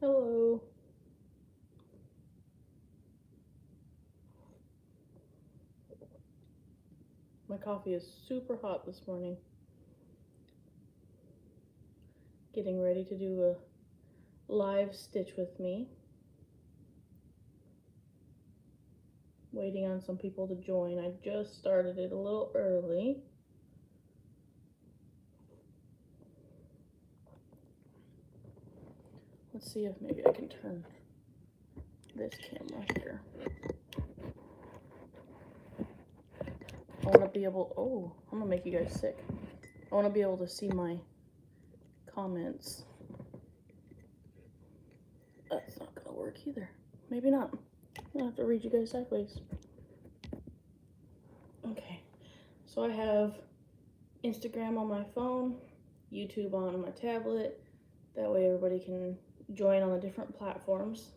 Hello. My coffee is super hot this morning. Getting ready to do a live stitch with me. Waiting on some people to join. I just started it a little early. Let's see if maybe I can turn this camera here. I want to be able, I'm going to make you guys sick. I want to be able to see my comments. That's not going to work either. Maybe not. I'll have to read you guys sideways. Okay, so I have Instagram on my phone, YouTube on my tablet. That way everybody can join on the different platforms.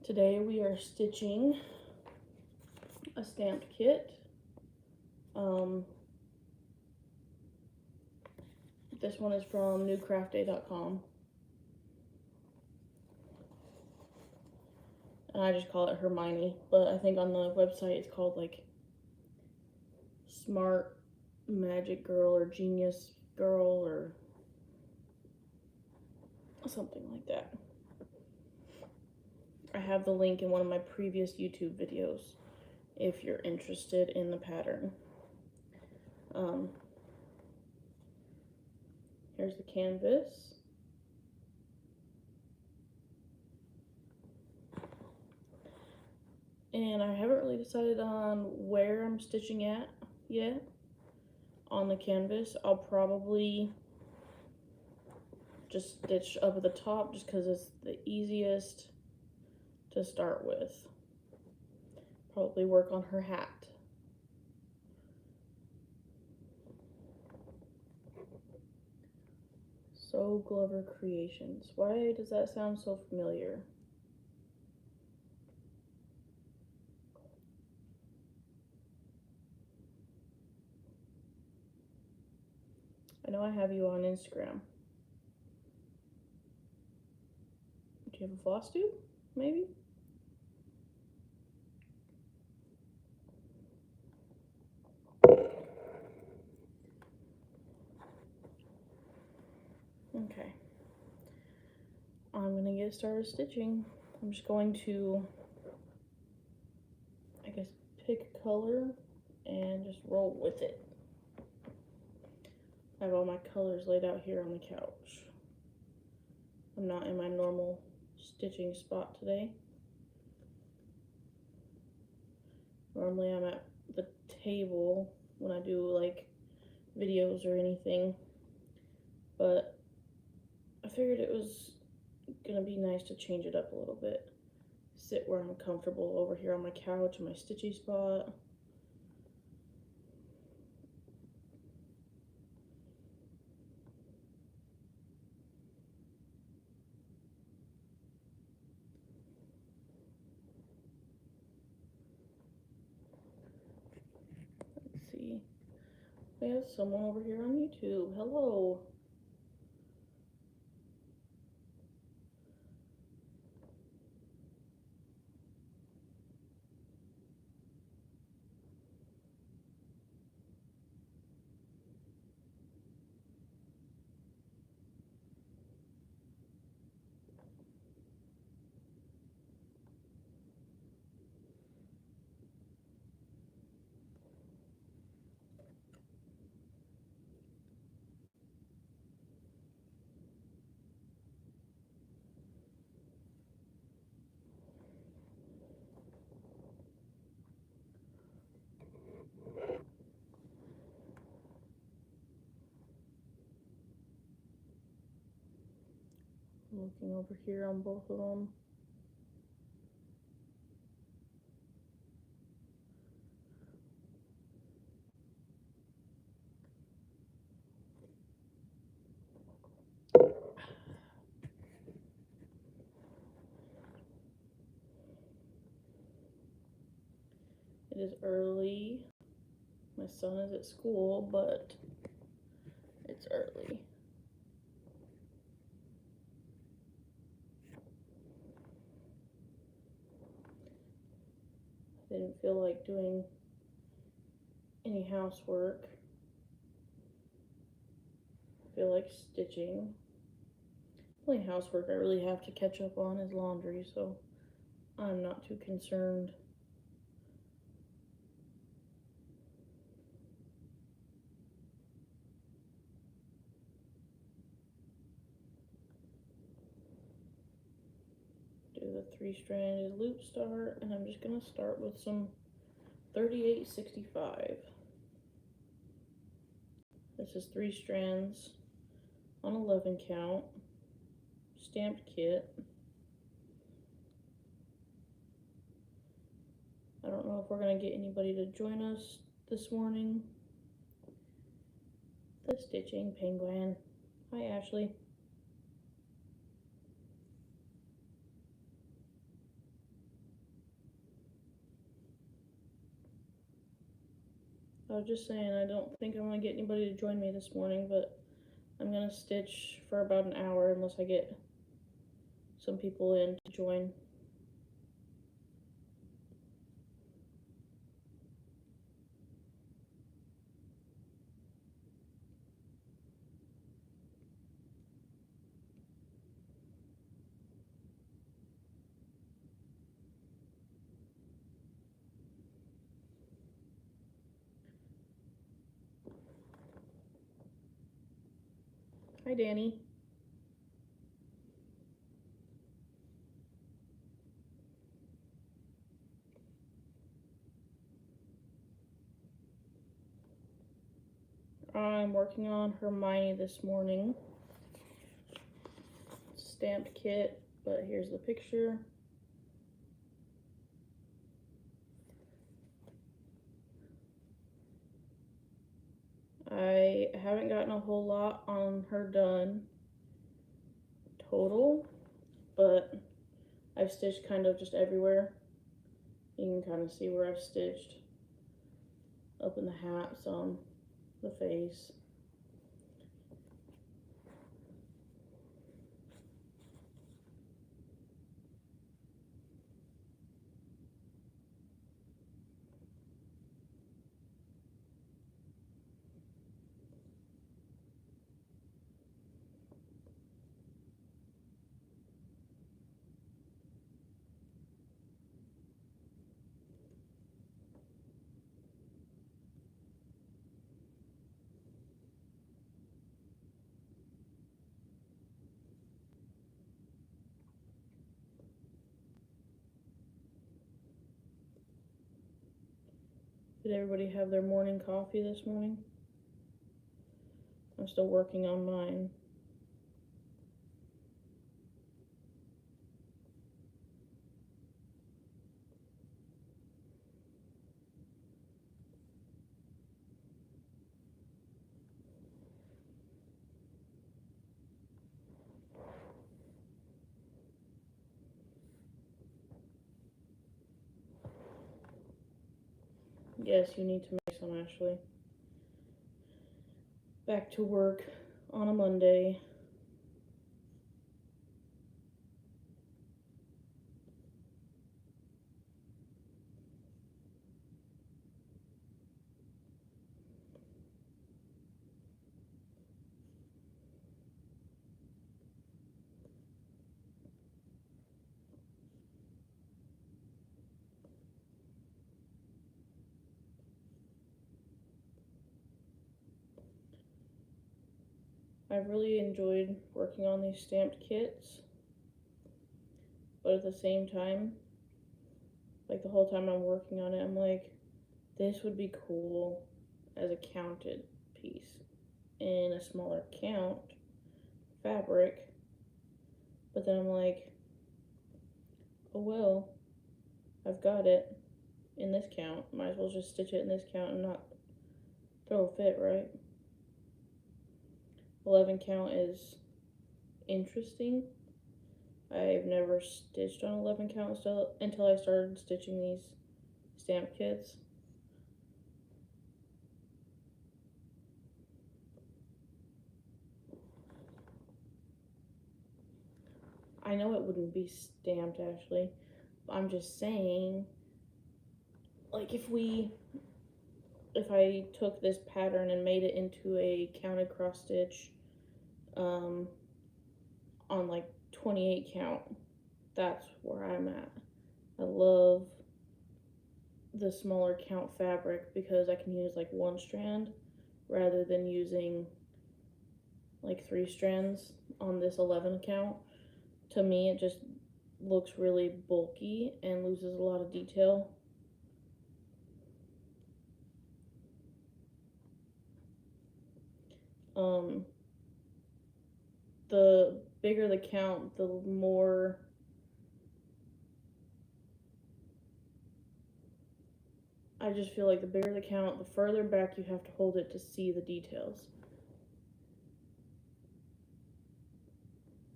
Today we are stitching a stamped kit. This one is from newcraftday.com. And I just call it Hermione, but I think on the website it's called like Smart Magic Girl or Genius Girl or something like that. I have the link in one of my previous YouTube videos if you're interested in the pattern. Here's the canvas. And I haven't really decided on where I'm stitching at yet on the canvas. I'll probably just stitch up at the top just because it's the easiest to start with. Probably work on her hat. So Glover Creations. Why does that sound so familiar? I know I have you on Instagram. Do you have a floss tube? Maybe? Okay. I'm gonna get started stitching. I'm just going to, I guess, pick a color and just roll with it. I have all my colors laid out here on the couch. I'm not in my normal stitching spot today. Normally I'm at the table when I do like videos or anything, but I figured it was gonna be nice to change it up a little bit. Sit where I'm comfortable over here on my couch in my stitchy spot. Let's see. We have someone over here on YouTube. Hello. Looking over here on both of them. It is early. My son is at school, but it's early. Didn't feel like doing any housework. I feel like stitching. The only housework I really have to catch up on is laundry, so I'm not too concerned. Do the 3-stranded loop start, and I'm just gonna start with some 3865. This is 3 strands on 11 count, stamped kit. I don't know if we're gonna get anybody to join us this morning. The Stitching Penguin. Hi, Ashley. I was just saying, I don't think I'm gonna get anybody to join me this morning, but I'm gonna stitch for about an hour unless I get some people in to join. Hi, Danny. I'm working on Hermione this morning. Stamped kit, but here's the picture. I haven't gotten a whole lot on her done total, but I've stitched kind of just everywhere. You can kind of see where I've stitched. Up in the hat, some, the face. Did everybody have their morning coffee this morning? I'm still working on mine. Yes, you need to make some, Ashley. Back to work on a Monday. I've really enjoyed working on these stamped kits, but at the same time, like the whole time I'm working on it, I'm like, this would be cool as a counted piece in a smaller count fabric. But then I'm like, oh well, I've got it in this count. Might as well just stitch it in this count and not throw a fit, right? 11 count is interesting. I've never stitched on 11 count until I started stitching these stamp kits. I know it wouldn't be stamped, actually. I'm just saying, like if I took this pattern and made it into a counted cross stitch on like 28 count, that's where I'm at. I love the smaller count fabric because I can use like one strand rather than using like 3 strands on this 11 count. To me, it just looks really bulky and loses a lot of detail. The bigger the count, the more I just feel like the bigger the count, the further back you have to hold it to see the details.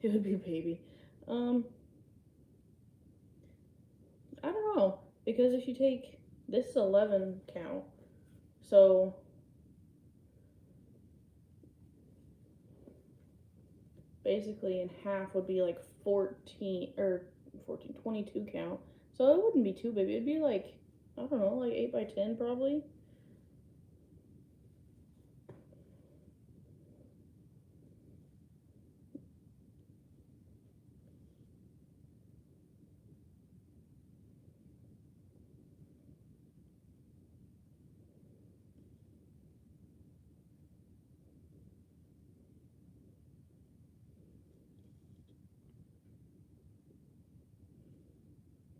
It would be baby. I don't know, because if you take this 11 count, so basically in half would be like 22 count. So it wouldn't be too big. It'd be like, I don't know, like 8 by 10 probably.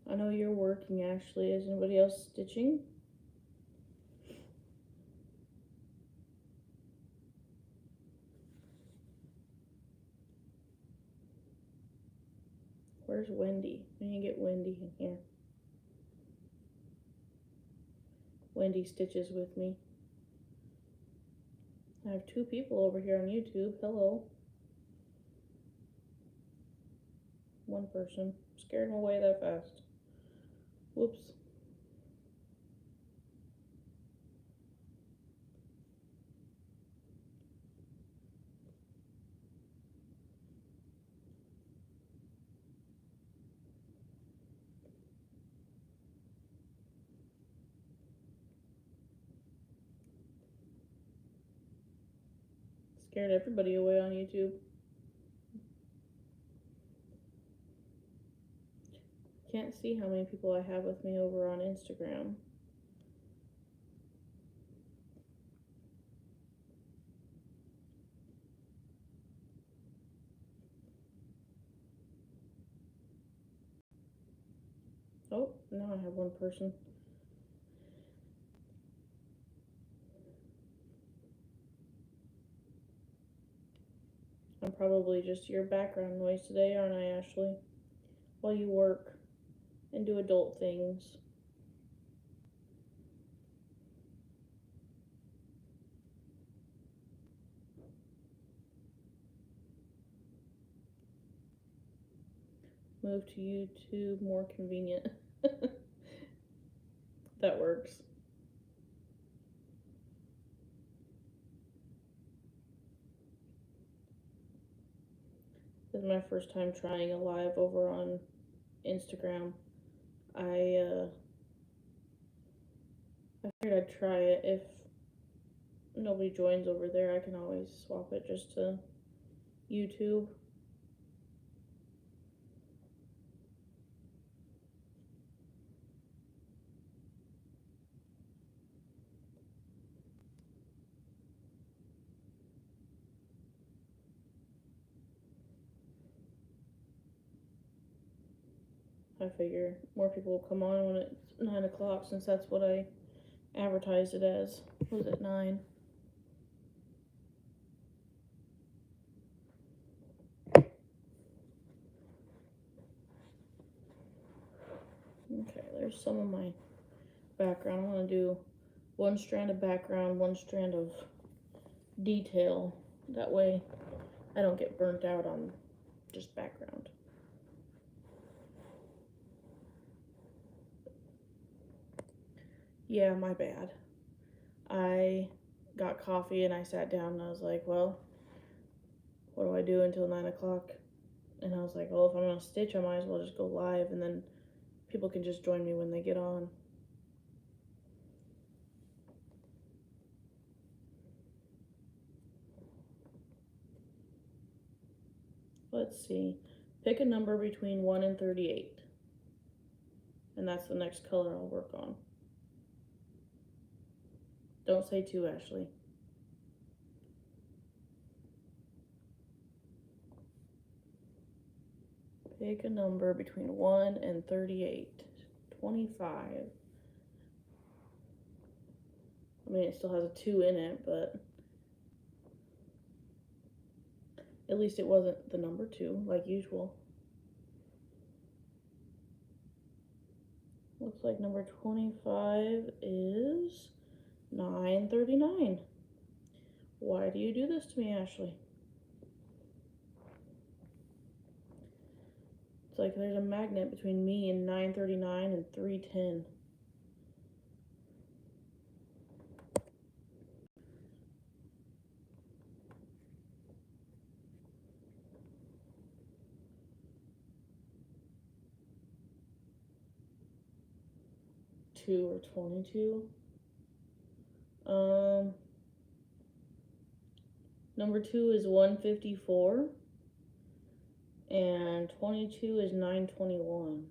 I know you're working, Ashley. Is anybody else stitching? Where's Wendy? I need to get Wendy in here. Wendy stitches with me. I have 2 people over here on YouTube. Hello. 1 person. Scared him away that fast. Whoops. Scared everybody away on YouTube. Can't see how many people I have with me over on Instagram. Oh, now I have 1 person. I'm probably just your background noise today, aren't I, Ashley? While you work and do adult things. Move to YouTube, more convenient. That works. This is my first time trying a live over on Instagram. I figured I'd try it. If nobody joins over there, I can always swap it just to YouTube. I figure more people will come on when it's 9 o'clock, since that's what I advertised it as. Was it 9? Okay, there's some of my background. I'm going to do 1 strand of background, 1 strand of detail. That way I don't get burnt out on just background. Yeah, my bad. I got coffee and I sat down and I was like, well, what do I do until 9 o'clock? And I was like, well, if I'm going to stitch, I might as well just go live, and then people can just join me when they get on. Let's see. Pick a number between 1 and 38. And that's the next color I'll work on. Don't say 2, Ashley. Pick a number between 1 and 38. 25. I mean, it still has a 2 in it, but at least it wasn't the number 2, like usual. Looks like number 25 is 939. Why do you do this to me, Ashley? It's like there's a magnet between me and 939 and 310. Or 22. Number 2 is 154, and 22 is 921.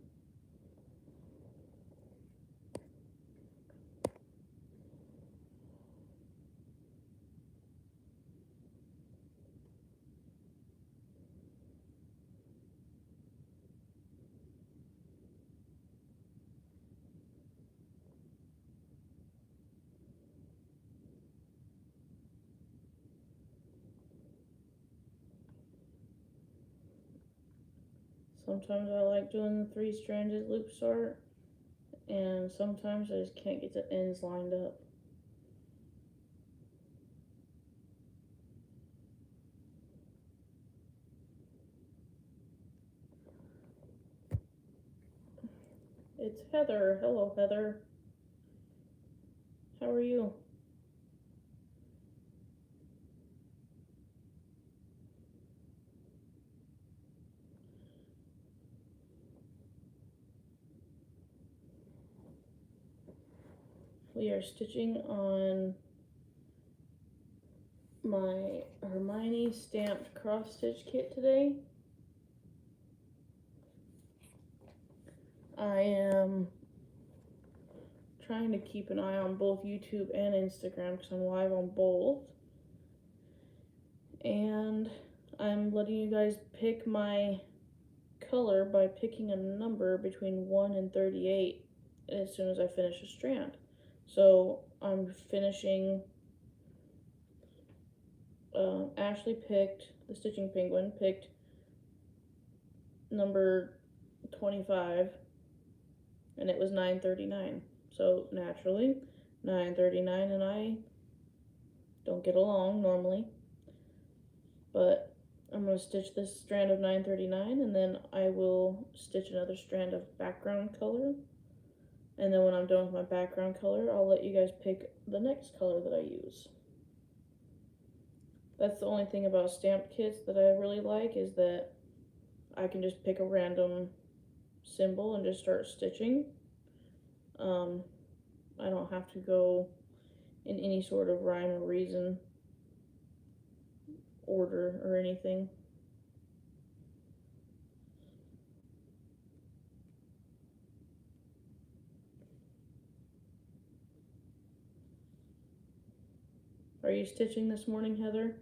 Sometimes I like doing the 3-stranded loop start, and sometimes I just can't get the ends lined up. It's Heather. Hello, Heather. How are you? We are stitching on my Hermione stamped cross stitch kit today. I am trying to keep an eye on both YouTube and Instagram because I'm live on both. And I'm letting you guys pick my color by picking a number between 1 and 38 as soon as I finish a strand. So I'm finishing, Ashley picked, the Stitching Penguin picked number 25, and it was 939. So naturally, 939 and I don't get along normally, but I'm going to stitch this strand of 939, and then I will stitch another strand of background color. And then when I'm done with my background color, I'll let you guys pick the next color that I use. That's the only thing about stamp kits that I really like, is that I can just pick a random symbol and just start stitching. I don't have to go in any sort of rhyme or reason order or anything. Are you stitching this morning, Heather?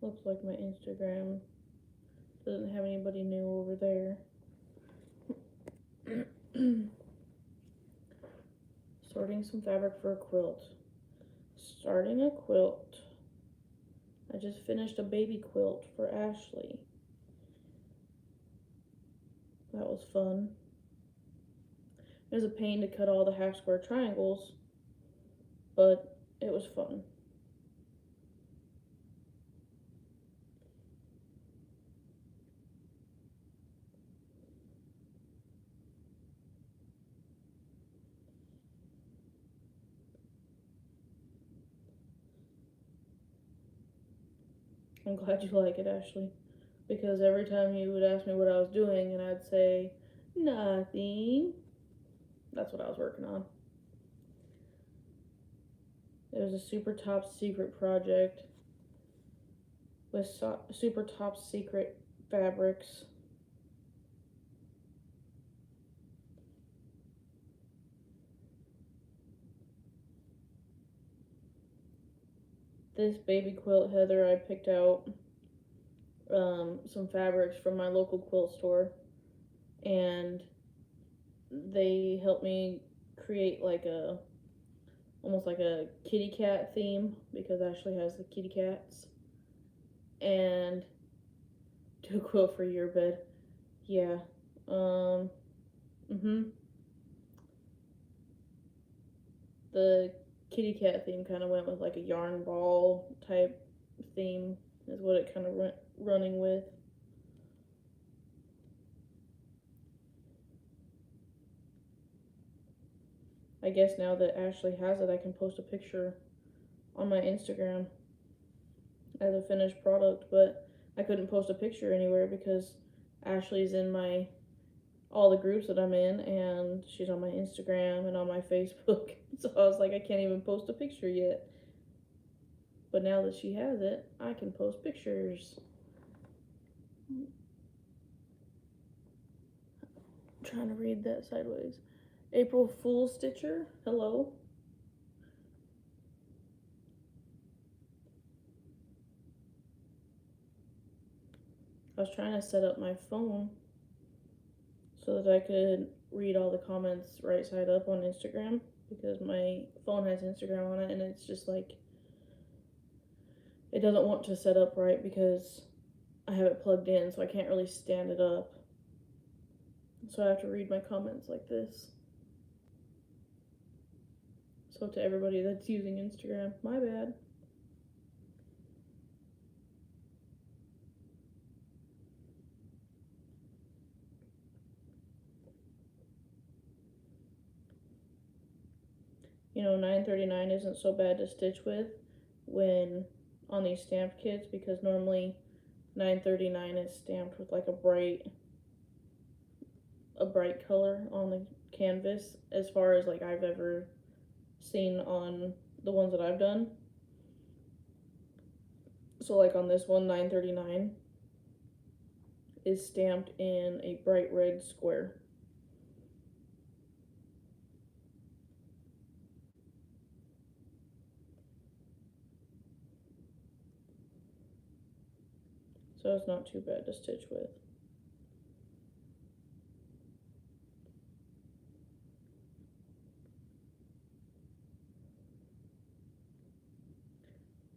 Looks like my Instagram doesn't have anybody new over there. Sorting some fabric for a quilt. Starting a quilt. I just finished a baby quilt for Ashley. That was fun. It was a pain to cut all the half square triangles, but it was fun. I'm glad you like it, Ashley, because every time you would ask me what I was doing and I'd say, nothing, that's what I was working on. It was a super top secret project with super top secret fabrics. This baby quilt Heather, I picked out some fabrics from my local quilt store, and they helped me create like a almost like a kitty cat theme because Ashley has the kitty cats, and do a quilt for your bed. Yeah. Mhm. The kitty cat theme kind of went with like a yarn ball type theme is what it kind of went running with. I guess now that Ashley has it, I can post a picture on my Instagram as a finished product, but I couldn't post a picture anywhere because Ashley's in my all the groups that I'm in, and she's on my Instagram and on my Facebook. So I was like, I can't even post a picture yet. But now that she has it, I can post pictures. I'm trying to read that sideways. April Fool Stitcher, hello. I was trying to set up my phone so that I could read all the comments right side up on Instagram because my phone has Instagram on it, and it's just like it doesn't want to set up right because I have it plugged in, so I can't really stand it up. So I have to read my comments like this. So to everybody that's using Instagram, my bad. You know, 9.39 isn't so bad to stitch with when on these stamped kits because normally 9.39 is stamped with like a bright color on the canvas as far as like I've ever seen on the ones that I've done. So like on this one, 9.39 is stamped in a bright red square. So it's not too bad to stitch with.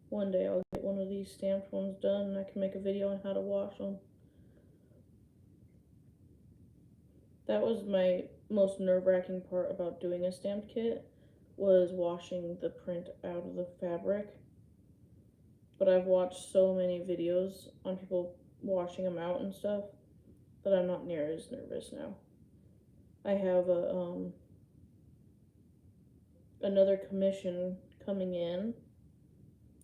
One day I'll get one of these stamped ones done and I can make a video on how to wash them. That was my most nerve-wracking part about doing a stamped kit, was washing the print out of the fabric. But I've watched so many videos on people washing them out and stuff that I'm not near as nervous now. I have another commission coming in.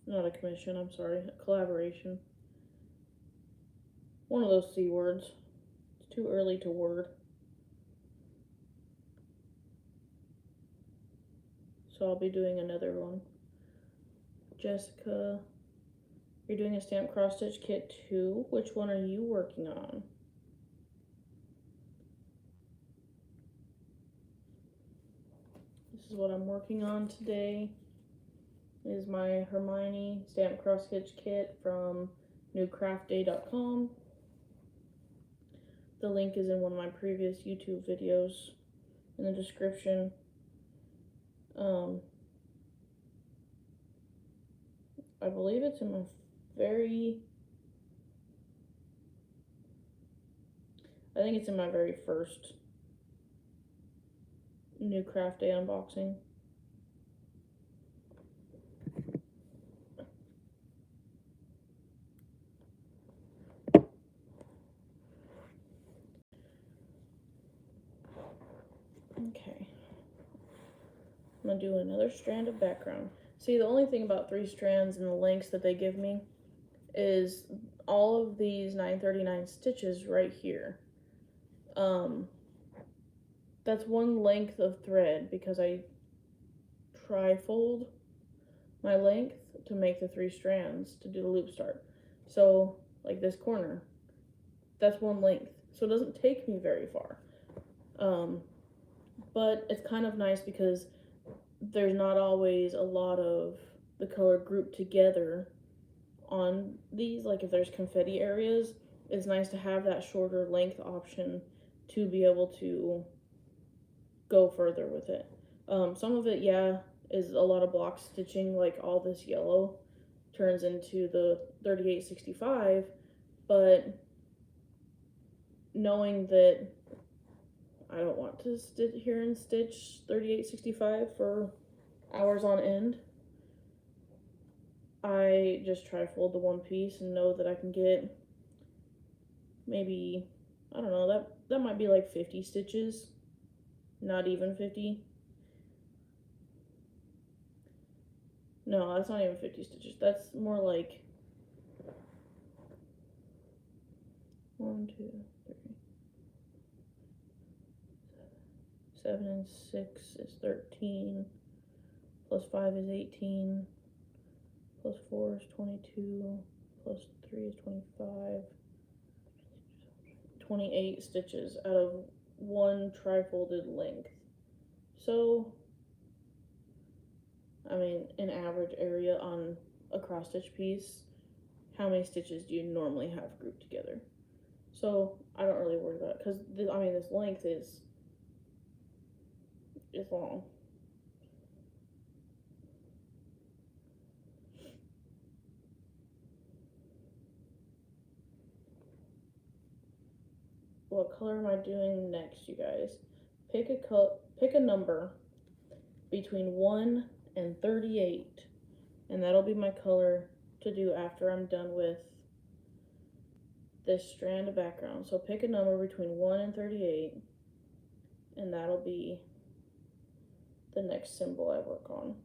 Not a commission, I'm sorry, a collaboration. One of those C words. It's too early to word. So I'll be doing another one. Jessica, you're doing a stamp cross stitch kit too. Which one are you working on? This is what I'm working on today. Is my Hermione stamp cross stitch kit from newcraftday.com. The link is in one of my previous YouTube videos in the description. I believe it's in my I think it's in my very first New Craft Day unboxing. Okay. I'm gonna do another strand of background. See, the only thing about 3 strands and the lengths that they give me is all of these 939 stitches right here. That's one length of thread because I tri-fold my length to make the 3 strands to do the loop start. So, like this corner, that's one length. So it doesn't take me very far. But it's kind of nice because there's not always a lot of the color grouped together on these. Like if there's confetti areas, it's nice to have that shorter length option to be able to go further with it. Some of it, yeah, is a lot of block stitching, like all this yellow turns into the 3865, but knowing that I don't want to sit here and stitch 3865 for hours on end, I just tri-fold the one piece and know that I can get maybe, I don't know, that might be like 50 stitches, not even 50. No, that's not even 50 stitches. That's more like 1, 2, 3, 7 and 6 is 13, plus 5 is 18, plus 4 is 22, plus 3 is 25, 28 stitches out of one tri-folded length. So, I mean, an average area on a cross stitch piece, how many stitches do you normally have grouped together? So I don't really worry about it because I mean, this length is long. What color am I doing next, you guys? Pick a number between 1 and 38, and that'll be my color to do after I'm done with this strand of background. So pick a number between 1 and 38, and that'll be the next symbol I work on.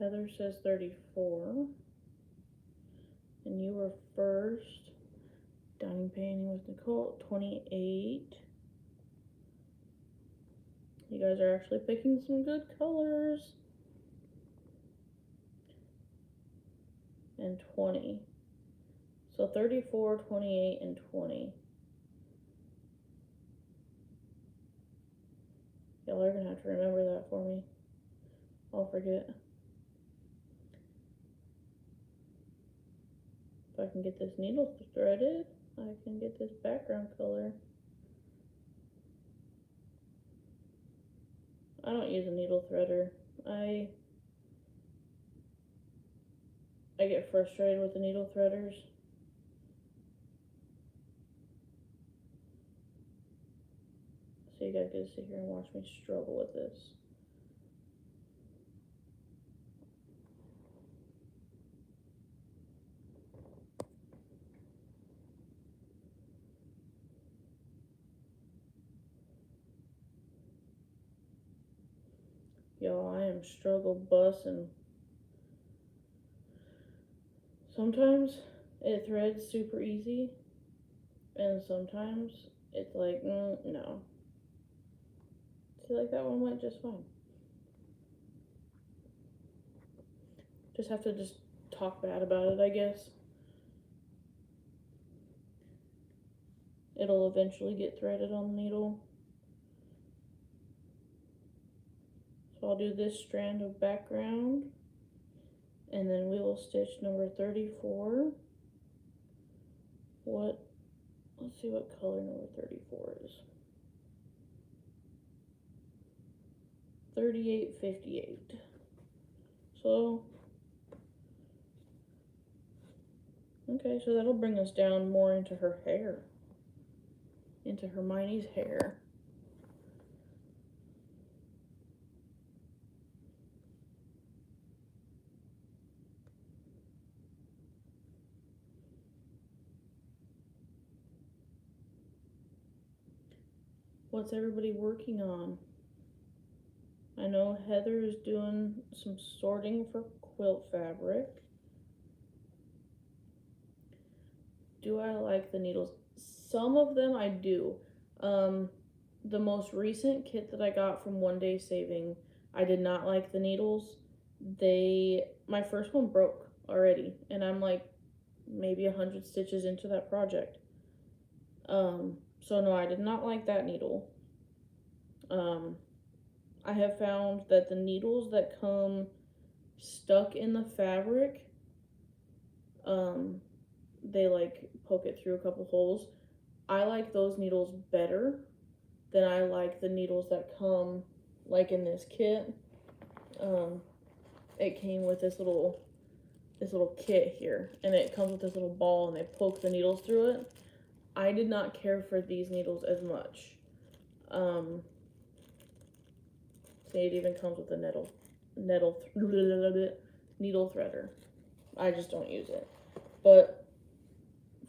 Heather says 34, and you were first. Dining painting with Nicole, 28. You guys are actually picking some good colors. And 20. So 34, 28, and 20. Y'all are gonna have to remember that for me. I'll forget. If I can get this needle threaded, I can get this background color. I don't use a needle threader. I get frustrated with the needle threaders. So you guys get to sit here and watch me struggle with this. Y'all, I am struggle bussing. Sometimes it threads super easy, and sometimes it's like, no. See, like that one went just fine. Just have to just talk bad about it, I guess. It'll eventually get threaded on the needle. So I'll do this strand of background, and then we will stitch number 34. Let's see what color number 34 is. 3858. So, okay, so that'll bring us down more into her hair. into Hermione's hair. What's everybody working on? I know Heather is doing some sorting for quilt fabric. Do I like the needles? Some of them I do. The most recent kit that I got from One Day Saving, I did not like the needles. My first one broke already, and I'm like maybe 100 stitches into that project. So no, I did not like that needle. I have found that the needles that come stuck in the fabric, they like poke it through a couple holes. I like those needles better than I like the needles that come like in this kit. It came with this little kit here, and it comes with this little ball, and they poke the needles through it. I did not care for these needles as much. See, it even comes with a needle threader. I just don't use it. But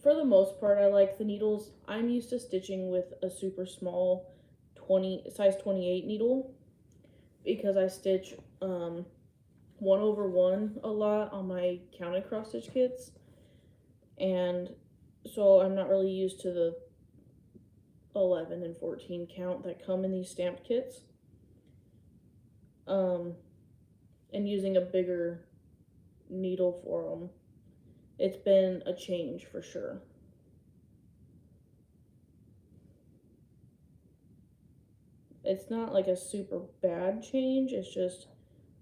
for the most part, I like the needles. I'm used to stitching with a super small size 28 needle because I stitch 1/1 a lot on my counted cross stitch kits, and so I'm not really used to the 11 and 14 count that come in these stamped kits. And using a bigger needle for them, it's been a change for sure. It's not like a super bad change, it's just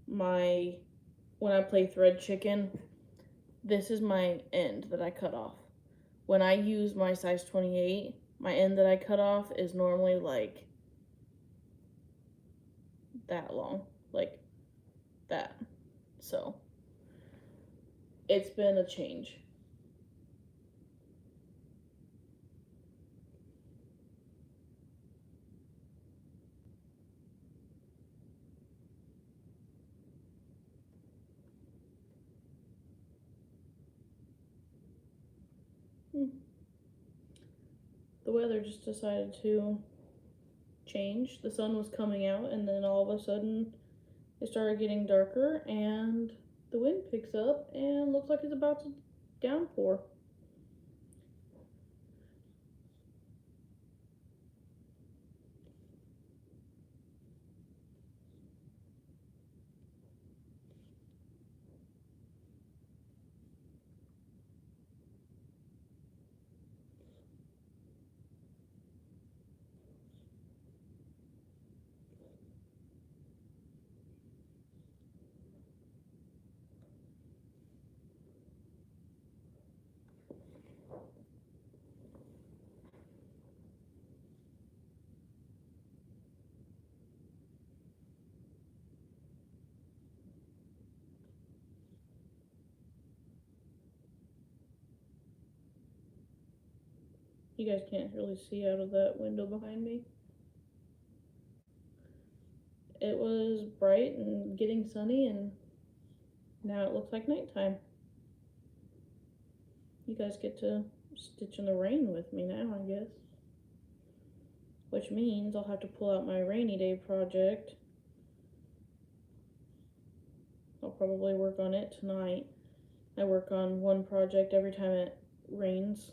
when I play thread chicken, this is my end that I cut off. When I use my size 28, my end that I cut off is normally like that long, like that. So it's been a change. The weather just decided to change. The sun was coming out, and then all of a sudden it started getting darker, and the wind picks up and looks like it's about to downpour. You guys can't really see out of that window behind me. It was bright and getting sunny, and now it looks like nighttime. You guys get to stitch in the rain with me now, I guess. Which means I'll have to pull out my rainy day project. I'll probably work on it tonight. I work on one project every time it rains.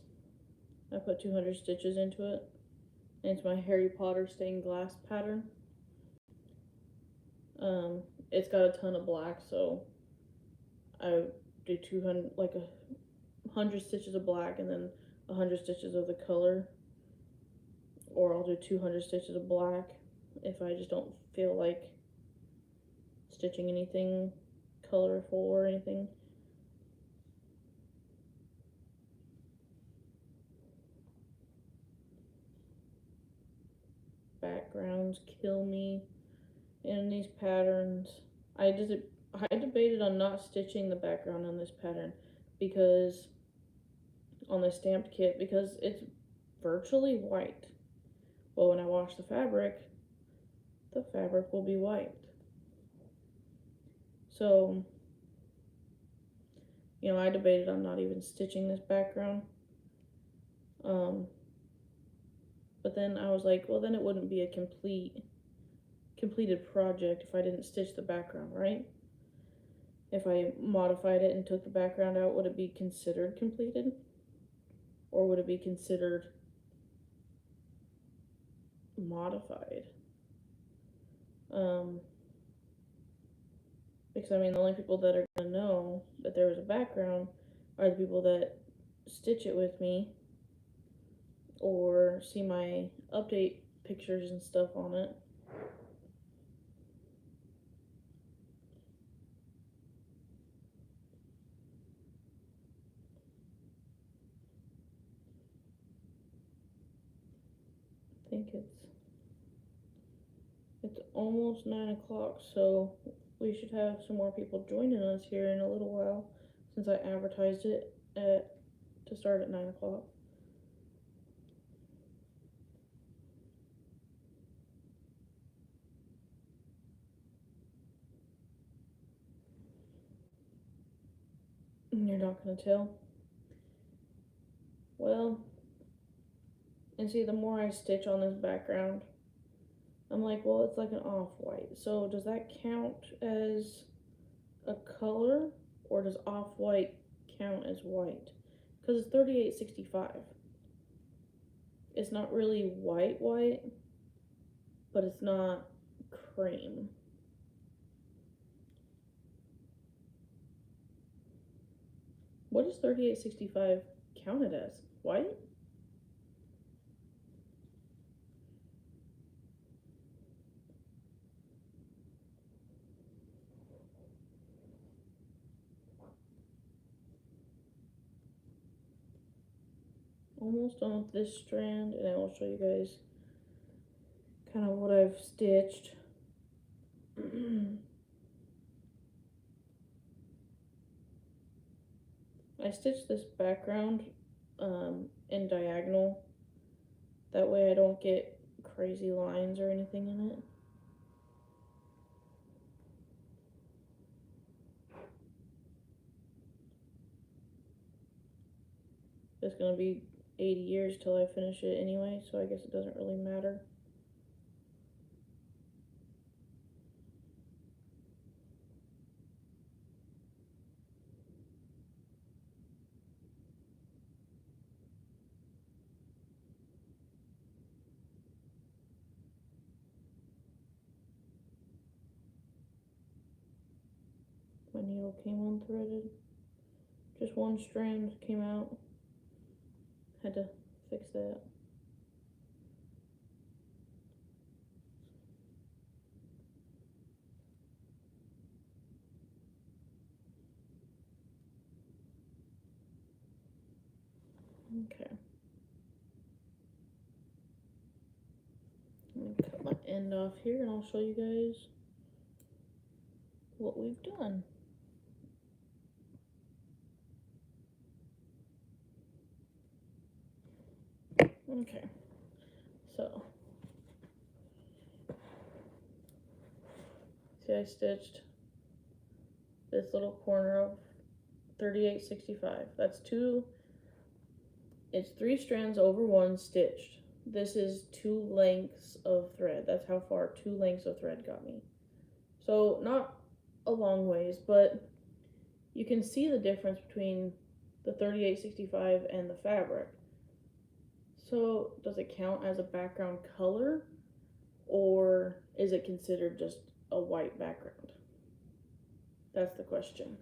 I put 200 stitches into it. And it's my Harry Potter stained glass pattern. It's got a ton of black, so I do 100 stitches of black and then 100 stitches of the color, or I'll do 200 stitches of black if I just don't feel like stitching anything colorful or anything. Backgrounds kill me in these patterns. I debated on not stitching the background on this pattern because on the stamped kit, because it's virtually white. But when I wash the fabric will be white. So, you know, I debated on not even stitching this background. But then I was like, well, then it wouldn't be a completed project if I didn't stitch the background, right? If I modified it and took the background out, would it be considered completed? Or would it be considered modified? Because I mean, the only people that are going to know that there was a background are the people that stitch it with me or see my update pictures and stuff on it. I think it's almost 9 o'clock, so we should have some more people joining us here in a little while, since I advertised it to start at 9 o'clock. You're not gonna tell? Well, and see, the more I stitch on this background, I'm like, well, it's like an off-white. So does that count as a color, or does off-white count as white? Because it's 3865. It's not really white, but it's not cream. What is 3865 counted as? White? Almost done with this strand, and I will show you guys kind of what I've stitched. I stitched this background in diagonal. That way I don't get crazy lines or anything in it. It's going to be 80 years till I finish it anyway, so I guess it doesn't really matter. My needle came unthreaded. Just one strand came out. Had to fix that. Okay. I'm gonna cut my end off here and I'll show you guys what we've done. Okay, so see, I stitched this little corner of 3865. That's it's 3 strands over 1 stitched. This is 2 lengths of thread. That's how far 2 lengths of thread got me. So not a long ways, but you can see the difference between the 3865 and the fabric. So does it count as a background color, or is it considered just a white background? That's the question.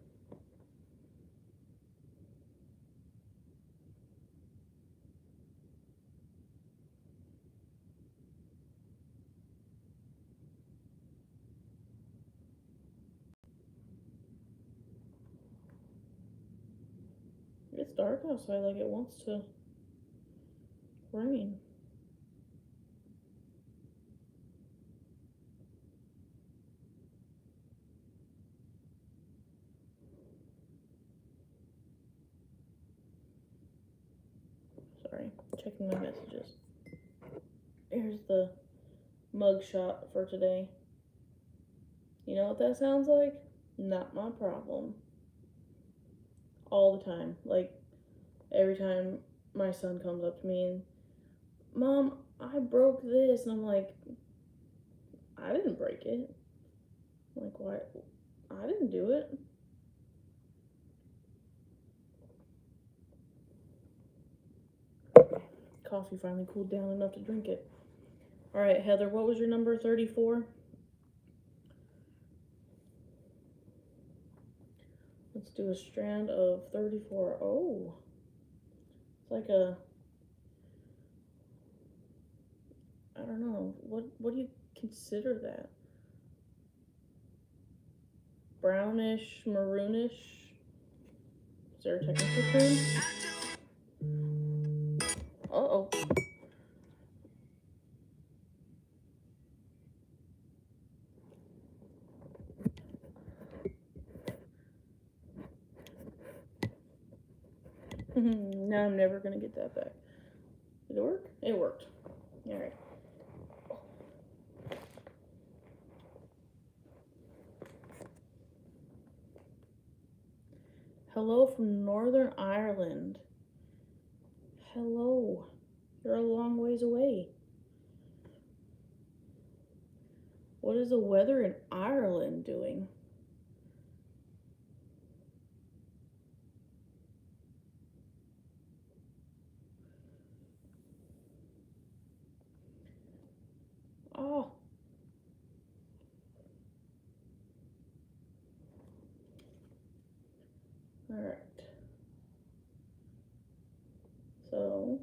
It's dark outside, like it wants to rain. Sorry, checking my messages. Here's the mug shot for today. You know what that sounds like? Not my problem. All the time. Like, every time my son comes up to me and, Mom, I broke this. And I'm like, I didn't break it. I'm like, why? I didn't do it. Coffee finally cooled down enough to drink it. All right, Heather, what was your number? 34? Let's do a strand of 34. Oh, it's like a, I don't know, what do you consider that? Brownish, maroonish? Is there a technical term? Uh-oh. Now I'm never gonna get that back. Did it work? It worked. All right. Hello from Northern Ireland. Hello. You're a long ways away. What is the weather in Ireland doing? Oh. Alright. So,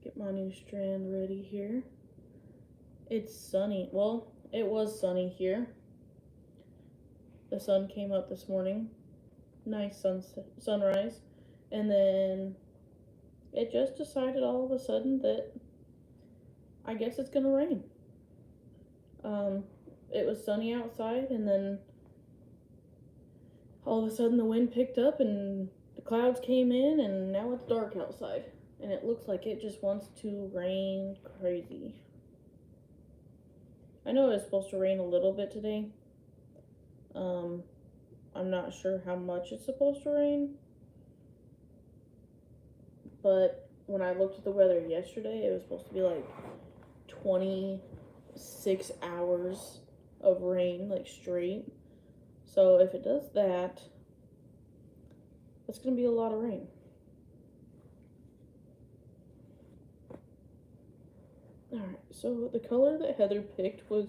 get my new strand ready here. It's sunny. Well, it was sunny here. The sun came up this morning. Nice sunrise. And then it just decided all of a sudden that I guess it's gonna rain. It was sunny outside, and then all of a sudden the wind picked up and the clouds came in, and now it's dark outside. And it looks like it just wants to rain crazy. I know it's supposed to rain a little bit today. I'm not sure how much it's supposed to rain. But when I looked at the weather yesterday, it was supposed to be like 26 hours of rain, like straight. So if it does that, that's going to be a lot of rain. Alright, so the color that Heather picked was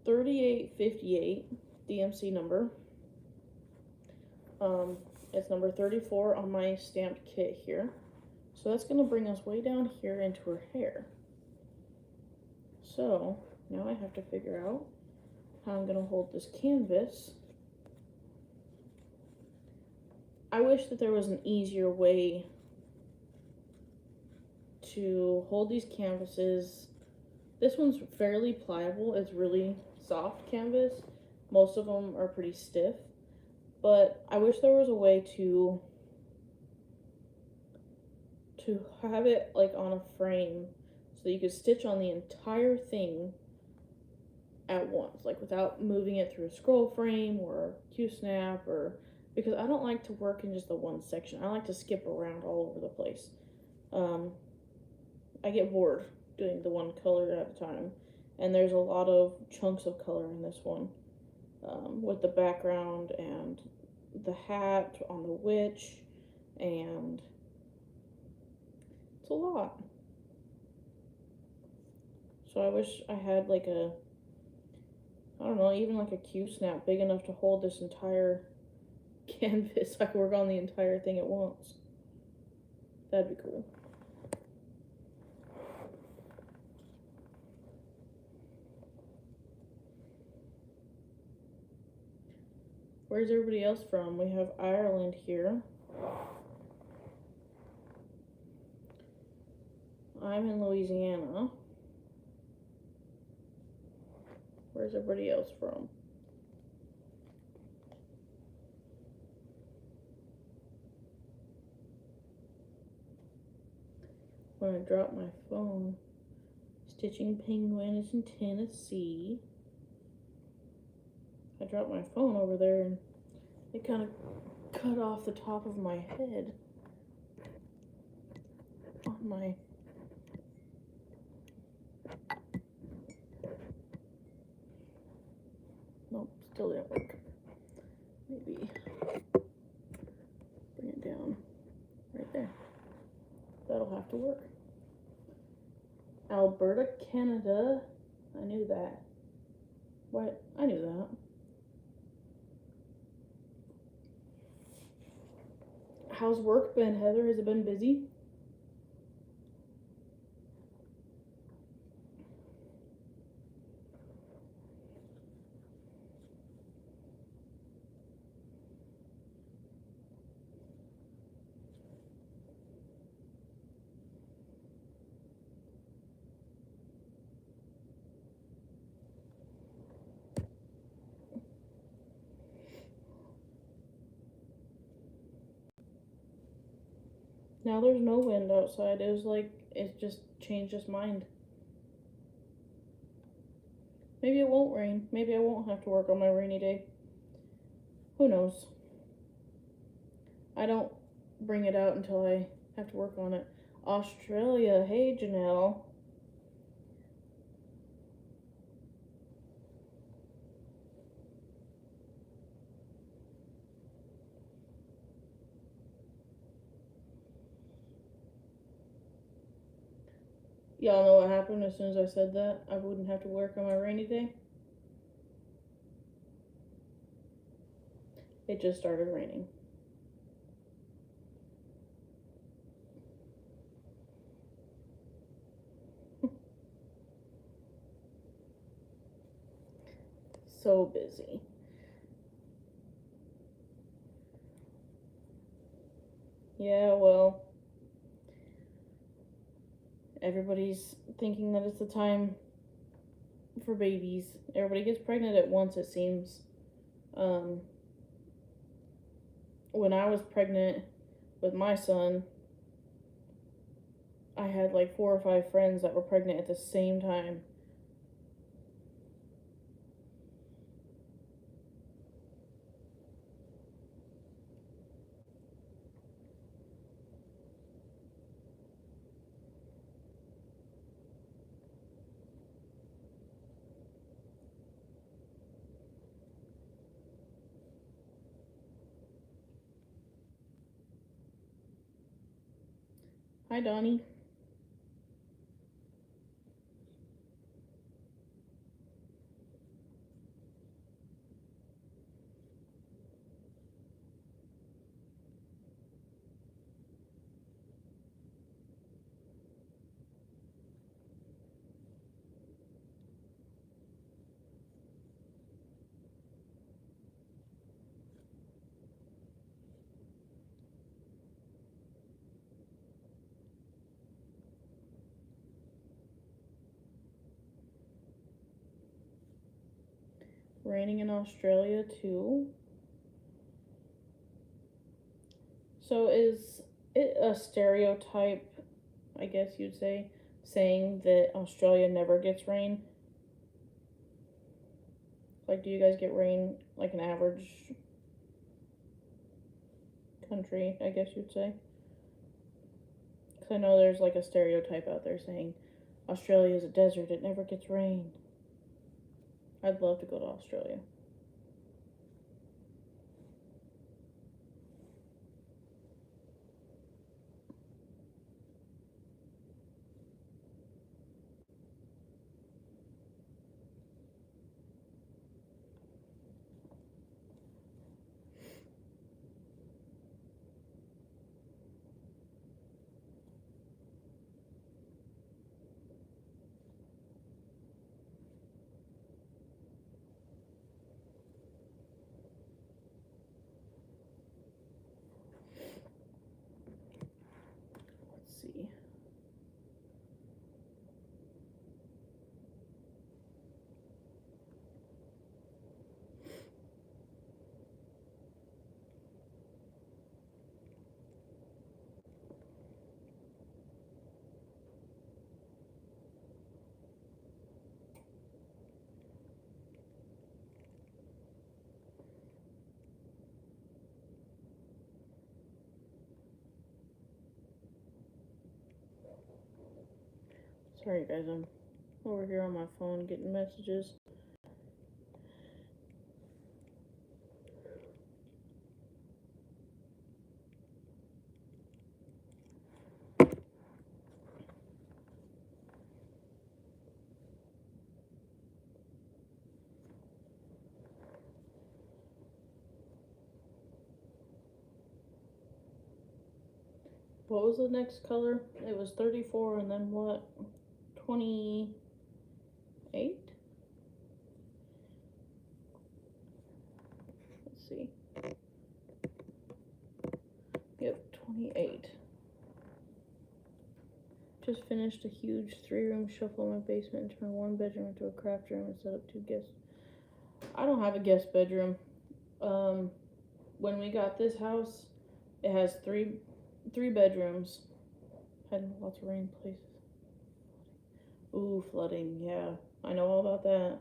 3858, DMC number. It's number 34 on my stamped kit here. So that's going to bring us way down here into her hair. So now I have to figure out how I'm going to hold this canvas. I wish that there was an easier way to hold these canvases. This one's fairly pliable. It's really soft canvas. Most of them are pretty stiff. But I wish there was a way to have it like on a frame so you could stitch on the entire thing at once, like without moving it through a scroll frame or Q-snap, or because I don't like to work in just the one section. I like to skip around all over the place. I get bored doing the one color at a time, and there's a lot of chunks of color in this one, with the background and the hat on the witch, and it's a lot. So I wish I had like a, I don't know, even like a Q-snap big enough to hold this entire canvas. I could work on the entire thing at once. That'd be cool. Where's everybody else from? We have Ireland here. I'm in Louisiana. Where's everybody else from? when I dropped my phone. Stitching Penguin is in Tennessee. I dropped my phone over there and it kind of cut off the top of my head on my nope, still didn't work. Maybe bring it down right there. That'll have to work. Alberta, Canada. I knew that. What? I knew that. How's work been, Heather? Has it been busy? Now there's no wind outside. It was like it just changed its mind. Maybe it won't rain. Maybe I won't have to work on my rainy day. Who knows? I don't bring it out until I have to work on it. Australia. Hey, Janelle. Y'all know what happened as soon as I said that? I wouldn't have to work on my rainy day. It just started raining. So busy. Yeah, well, everybody's thinking that it's the time for babies. Everybody gets pregnant at once, it seems. When I was pregnant with my son, I had like 4 or 5 friends that were pregnant at the same time. Hi, Donnie. Raining in Australia too. So is it a stereotype, I guess you'd say, saying that Australia never gets rain? Like, do you guys get rain like an average country, I guess you'd say? Because I know there's like a stereotype out there saying Australia is a desert, it never gets rain. I'd love to go to Australia. Sorry guys, I'm over here on my phone getting messages. What was the next color? It was 34 and then what? 28? Let's see. Yep, 28. Just finished a huge 3-room shuffle in my basement and turned 1 bedroom into a craft room and set up 2 guests. I don't have a guest bedroom. When we got this house, it has three bedrooms. Had lots of rain places. Ooh, flooding, yeah. I know all about that.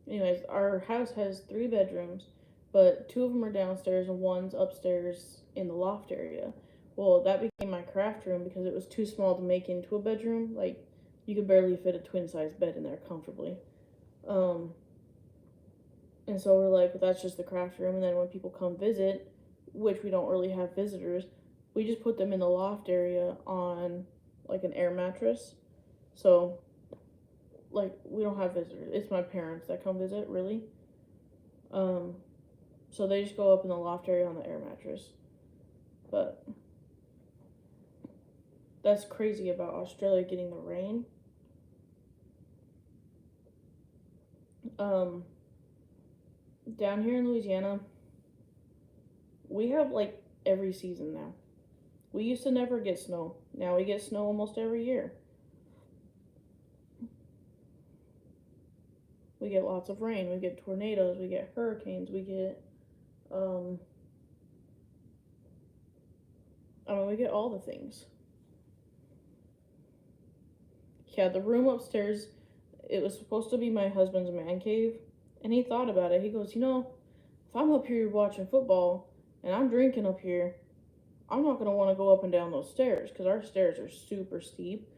Anyways, our house has 3 bedrooms, but 2 of them are downstairs and 1's upstairs in the loft area. Well, that became my craft room because it was too small to make into a bedroom. Like, you could barely fit a twin-size bed in there comfortably. And so we're like, well, that's just the craft room. And then when people come visit, which we don't really have visitors, we just put them in the loft area on like an air mattress. So, like, we don't have visitors. It's my parents that come visit, really. So they just go up in the loft area on the air mattress. But that's crazy about Australia getting the rain. Down here in Louisiana, we have like every season now. We used to never get snow. Now we get snow almost every year. We get lots of rain. We get tornadoes. We get hurricanes. We get, we get all the things. Yeah, the room upstairs, it was supposed to be my husband's man cave. And he thought about it. He goes, if I'm up here watching football and I'm drinking up here, I'm not going to want to go up and down those stairs because our stairs are super steep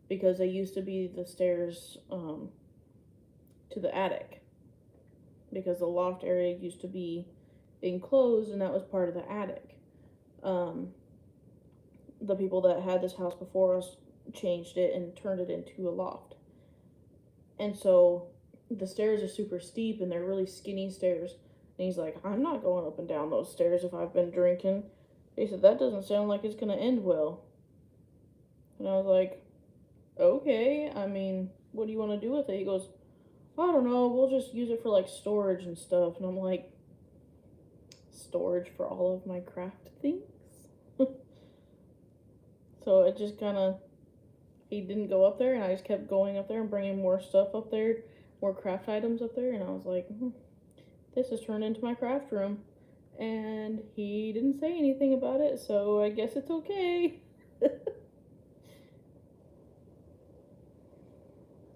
because they used to be the stairs to the attic because the loft area used to be enclosed and that was part of the attic. The people that had this house before us changed it and turned it into a loft. And so the stairs are super steep and they're really skinny stairs. And he's like, I'm not going up and down those stairs if I've been drinking. He said, that doesn't sound like it's going to end well. And I was like, okay, what do you want to do with it? He goes, I don't know, we'll just use it for like storage and stuff. And I'm like, storage for all of my craft things? So it just kind of, he didn't go up there and I just kept going up there and bringing more stuff up there, more craft items up there. And I was like, this has turned into my craft room. And he didn't say anything about it, so I guess it's okay.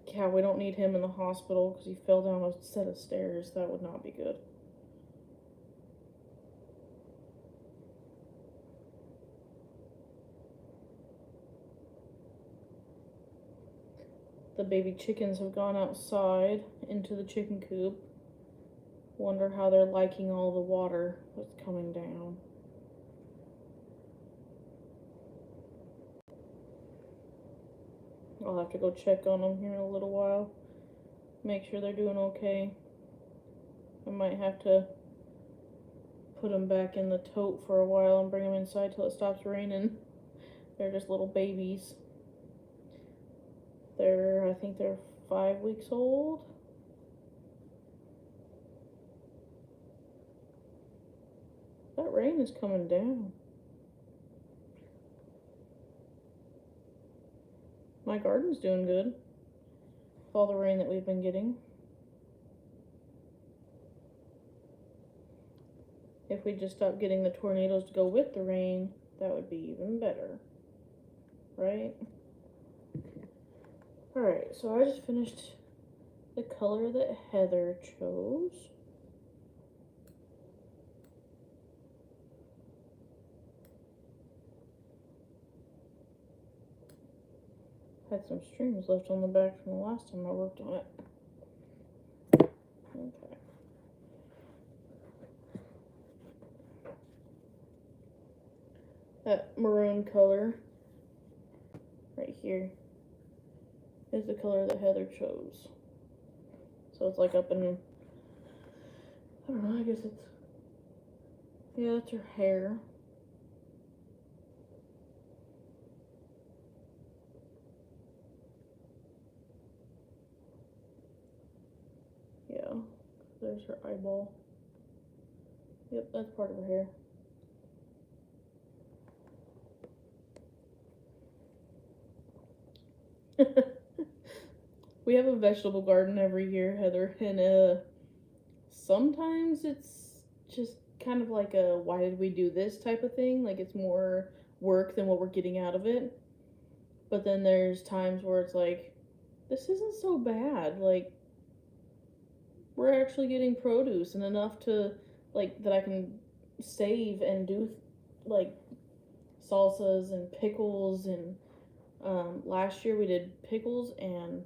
Yeah, we don't need him in the hospital because he fell down a set of stairs. That would not be good. The baby chickens have gone outside into the chicken coop. Wonder how they're liking all the water that's coming down. I'll have to go check on them here in a little while. Make sure they're doing okay. I might have to put them back in the tote for a while and bring them inside till it stops raining. They're just little babies. I think they're 5 weeks old. That rain is coming down. My garden's doing good with all the rain that we've been getting. If we just stop getting the tornadoes to go with the rain, that would be even better, right? Alright, so I just finished the color that Heather chose. Had some strings left on the back from the last time I worked on it. Okay. That maroon color right here is the color that Heather chose. So it's like up in, I don't know, I guess it's, yeah, that's her hair. Yeah, there's her eyeball. Yep, that's part of her hair. We have a vegetable garden every year, Heather, and sometimes it's just kind of like a why did we do this type of thing. Like it's more work than what we're getting out of it. But then there's times where it's like, this isn't so bad. Like we're actually getting produce and enough to like that I can save and do like salsas and pickles and last year we did pickles and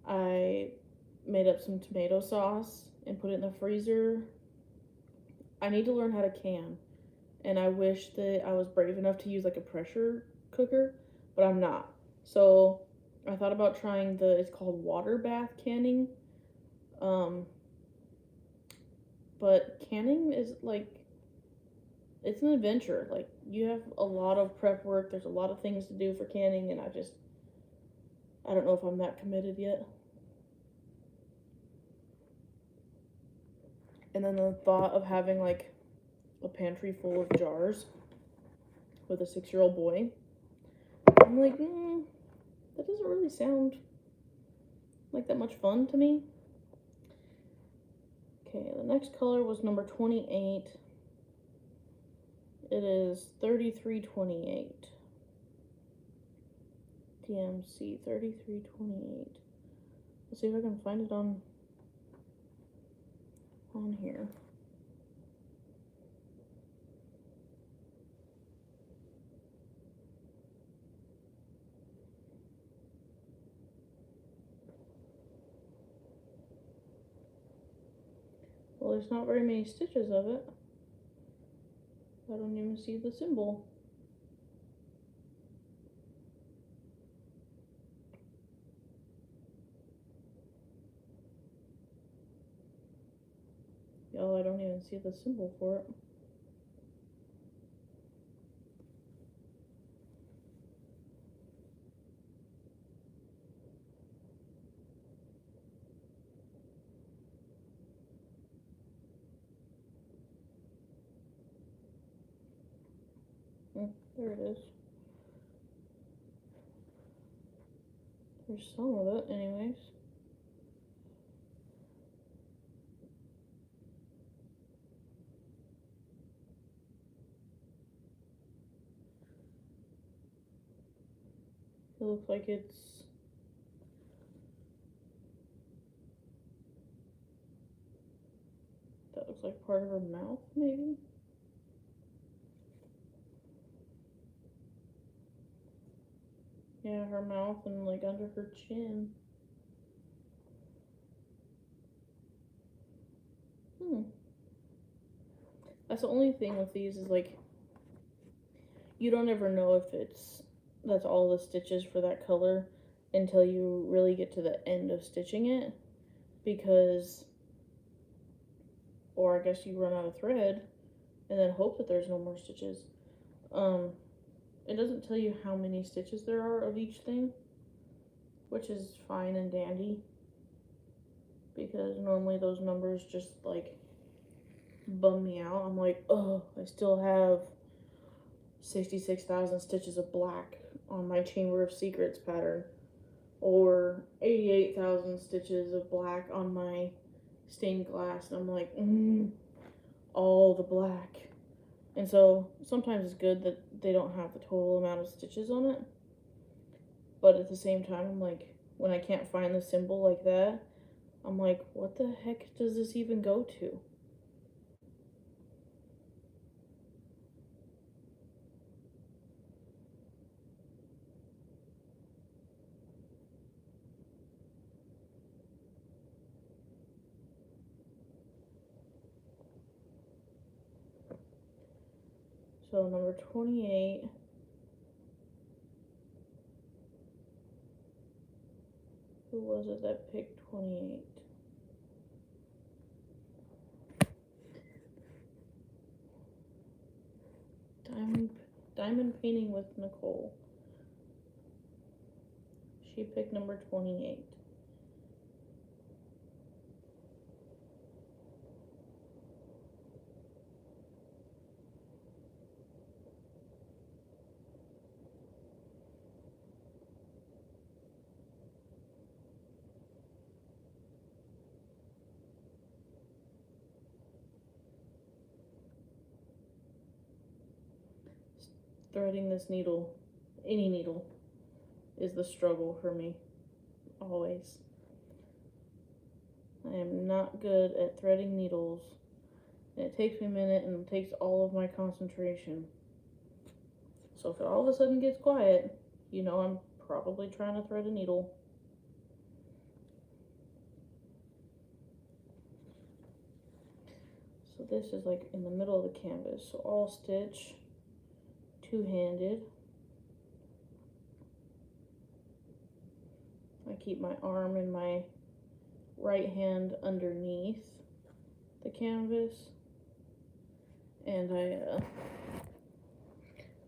I made up some tomato sauce and put it in the freezer. I need to learn how to can, and I wish that I was brave enough to use like a pressure cooker, but I'm not. So I thought about trying it's called water bath canning. Um, but canning is like, it's an adventure. Like, you have a lot of prep work, there's a lot of things to do for canning, and I don't know if I'm that committed yet. And then the thought of having like a pantry full of jars with a 6-year-old boy, I'm like, that doesn't really sound like that much fun to me. Okay, the next color was number 28. It is 3328. DMC 3328. Let's see if I can find it on here. Well, there's not very many stitches of it. I don't even see the symbol. Oh, I don't even see the symbol for it. There it is. There's some of it, anyways. It looks like that looks like part of her mouth, maybe? Yeah, her mouth and like under her chin. That's the only thing with these is like, you don't ever know if that's all the stitches for that color until you really get to the end of stitching it, because, or I guess you run out of thread and then hope that there's no more stitches. It doesn't tell you how many stitches there are of each thing, which is fine and dandy, because normally those numbers just like bum me out. I'm like, oh, I still have 66,000 stitches of black on my Chamber of Secrets pattern, or 88,000 stitches of black on my stained glass, and I'm like, all the black. And so sometimes it's good that they don't have the total amount of stitches on it, but at the same time, I'm like, when I can't find the symbol like that, I'm like, what the heck does this even go to? So number 28. Who was it that picked 28? Diamond painting with Nicole. She picked number 28. Threading this needle, any needle, is the struggle for me, always. I am not good at threading needles, and it takes me a minute and it takes all of my concentration. So if it all of a sudden gets quiet, you know I'm probably trying to thread a needle. So this is like in the middle of the canvas, so I'll stitch two-handed. I keep my arm and my right hand underneath the canvas, and I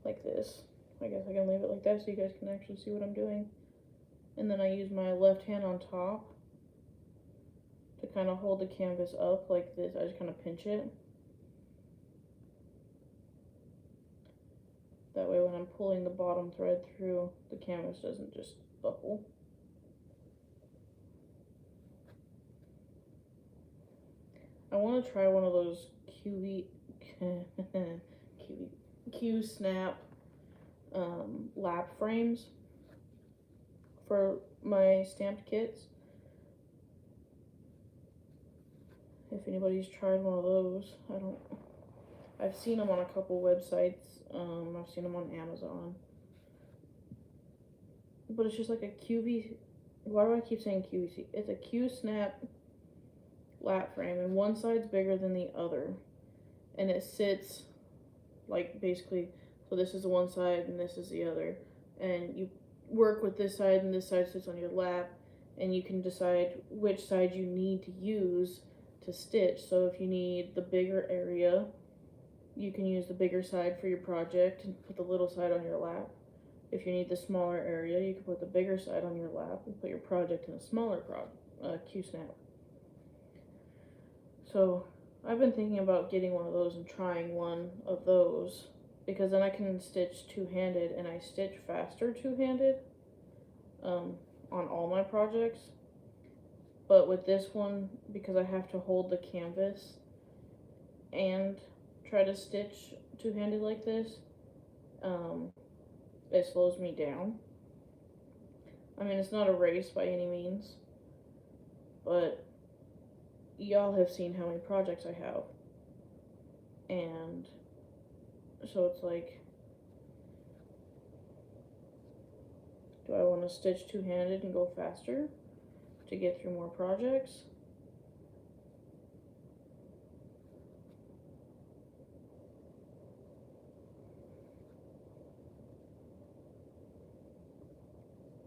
like this. I guess I can leave it like that so you guys can actually see what I'm doing. And then I use my left hand on top to kind of hold the canvas up like this. I just kind of pinch it. That way when I'm pulling the bottom thread through, the canvas doesn't just buckle. I want to try one of those Q-snap lap frames for my stamped kits. If anybody's tried one of those, I've seen them on a couple websites. I've seen them on Amazon. But it's just like a QV. Why do I keep saying QVC? It's a Q-snap lap frame, and one side's bigger than the other. And it sits like basically, so this is the one side and this is the other. And you work with this side and this side sits on your lap, and you can decide which side you need to use to stitch. So if you need the bigger area, you can use the bigger side for your project and put the little side on your lap. If you need the smaller area, you can put the bigger side on your lap and put your project in a smaller Q-snap. So I've been thinking about getting one of those and trying one of those, because then I can stitch two-handed, and I stitch faster two-handed on all my projects. But with this one, because I have to hold the canvas and try to stitch two-handed like this, it slows me down. I mean, it's not a race by any means, but y'all have seen how many projects I have, and so it's like, do I want to stitch two-handed and go faster to get through more projects?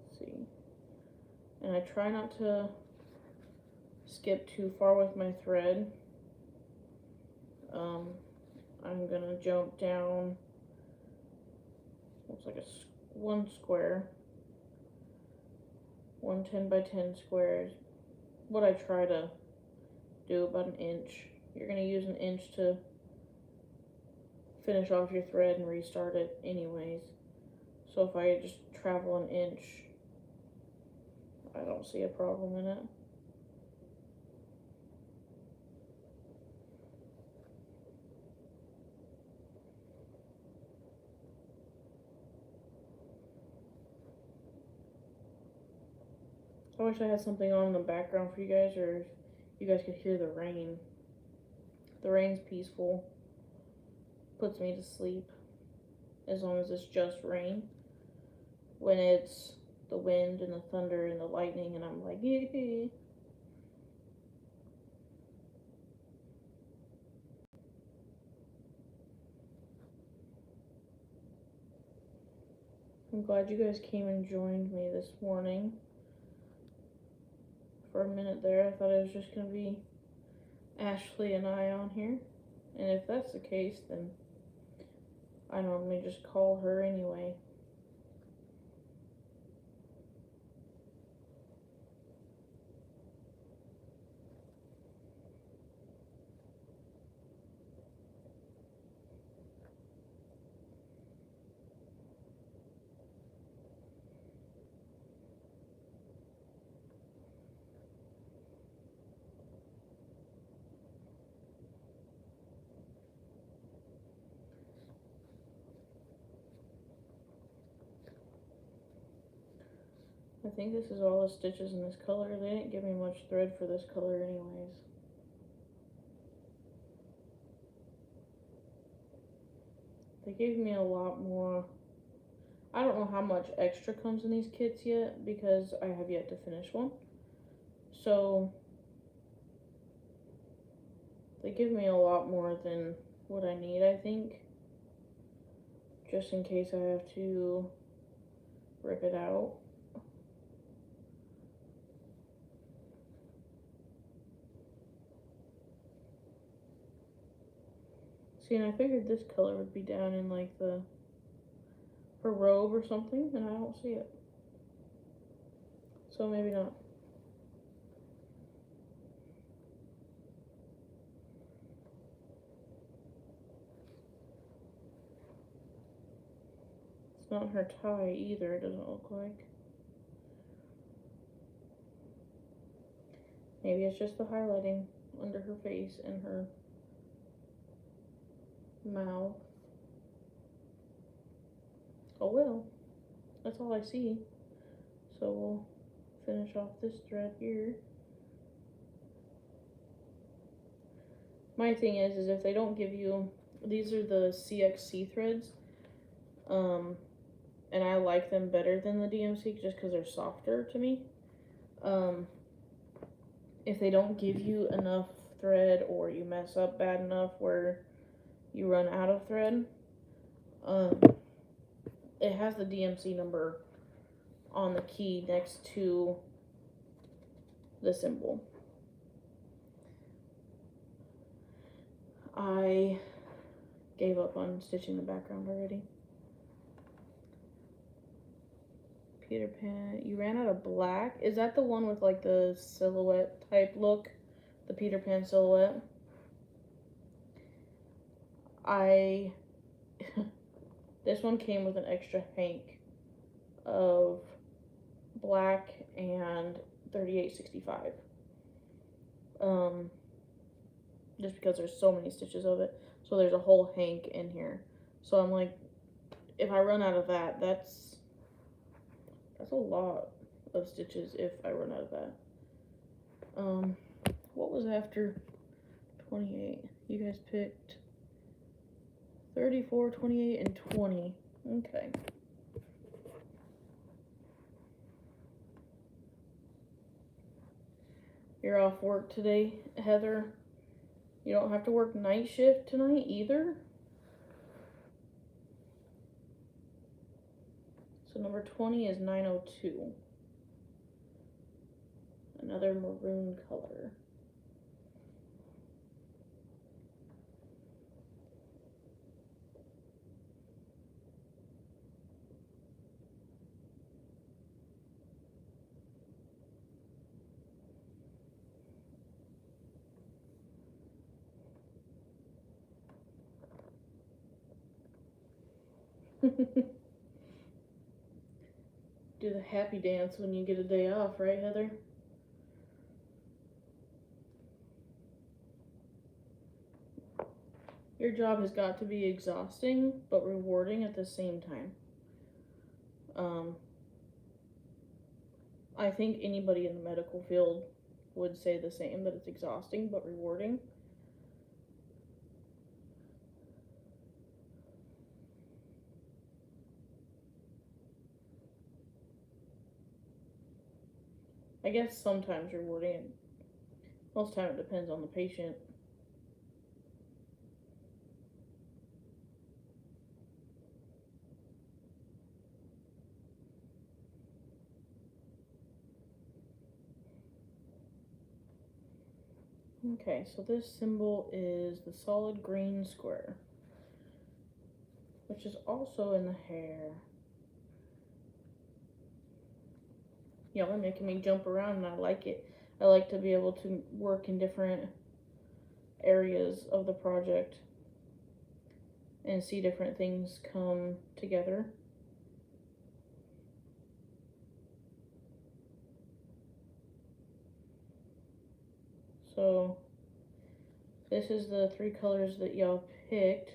Let's see. And I try not to skip too far with my thread. I'm gonna jump down, looks like one square, one 10 by 10 squares. What I try to do, about an inch. You're gonna use an inch to finish off your thread and restart it anyways. So if I just travel an inch, I don't see a problem in it. I wish I had something on in the background for you guys, or you guys could hear the rain. The rain's peaceful, puts me to sleep, as long as it's just rain. When it's the wind and the thunder and the lightning and I'm like, yee. I'm glad you guys came and joined me this morning. For a minute there, I thought it was just going to be Ashley and I on here. And if that's the case, then I normally just call her anyway. I think this is all the stitches in this color. They didn't give me much thread for this color anyways. They gave me a lot more. I don't know how much extra comes in these kits yet because I have yet to finish one. So they give me a lot more than what I need, I think. Just in case I have to rip it out. See, and I figured this color would be down in like her robe or something, and I don't see it. So maybe not. It's not her tie either, it doesn't look like. Maybe it's just the highlighting under her face and her mouth. Oh well, that's all I see. So we'll finish off this thread here. My thing is if they don't give you, these are the CXC threads, and I like them better than the DMC just because they're softer to me. If they don't give you enough thread or you mess up bad enough where you run out of thread, it has the DMC number on the key next to the symbol. I gave up on stitching the background already. Peter Pan, you ran out of black? Is that the one with like the silhouette type look? The Peter Pan silhouette? This one came with an extra hank of black and 3865. Just because there's so many stitches of it. So there's a whole hank in here. So I'm like, if I run out of that, that's a lot of stitches if I run out of that. What was after 28? You guys picked 34, 28, and 20. Okay. You're off work today, Heather? You don't have to work night shift tonight either? So number 20 is 902. Another maroon color. Do the happy dance when you get a day off, right, Heather? Your job has got to be exhausting, but rewarding at the same time. I think anybody in the medical field would say the same, that it's exhausting, but rewarding. I guess sometimes rewarding, and most time it depends on the patient. Okay, so this symbol is the solid green square, which is also in the hair. Y'all are making me jump around and I like it. I like to be able to work in different areas of the project and see different things come together. So this is the 3 colors that y'all picked.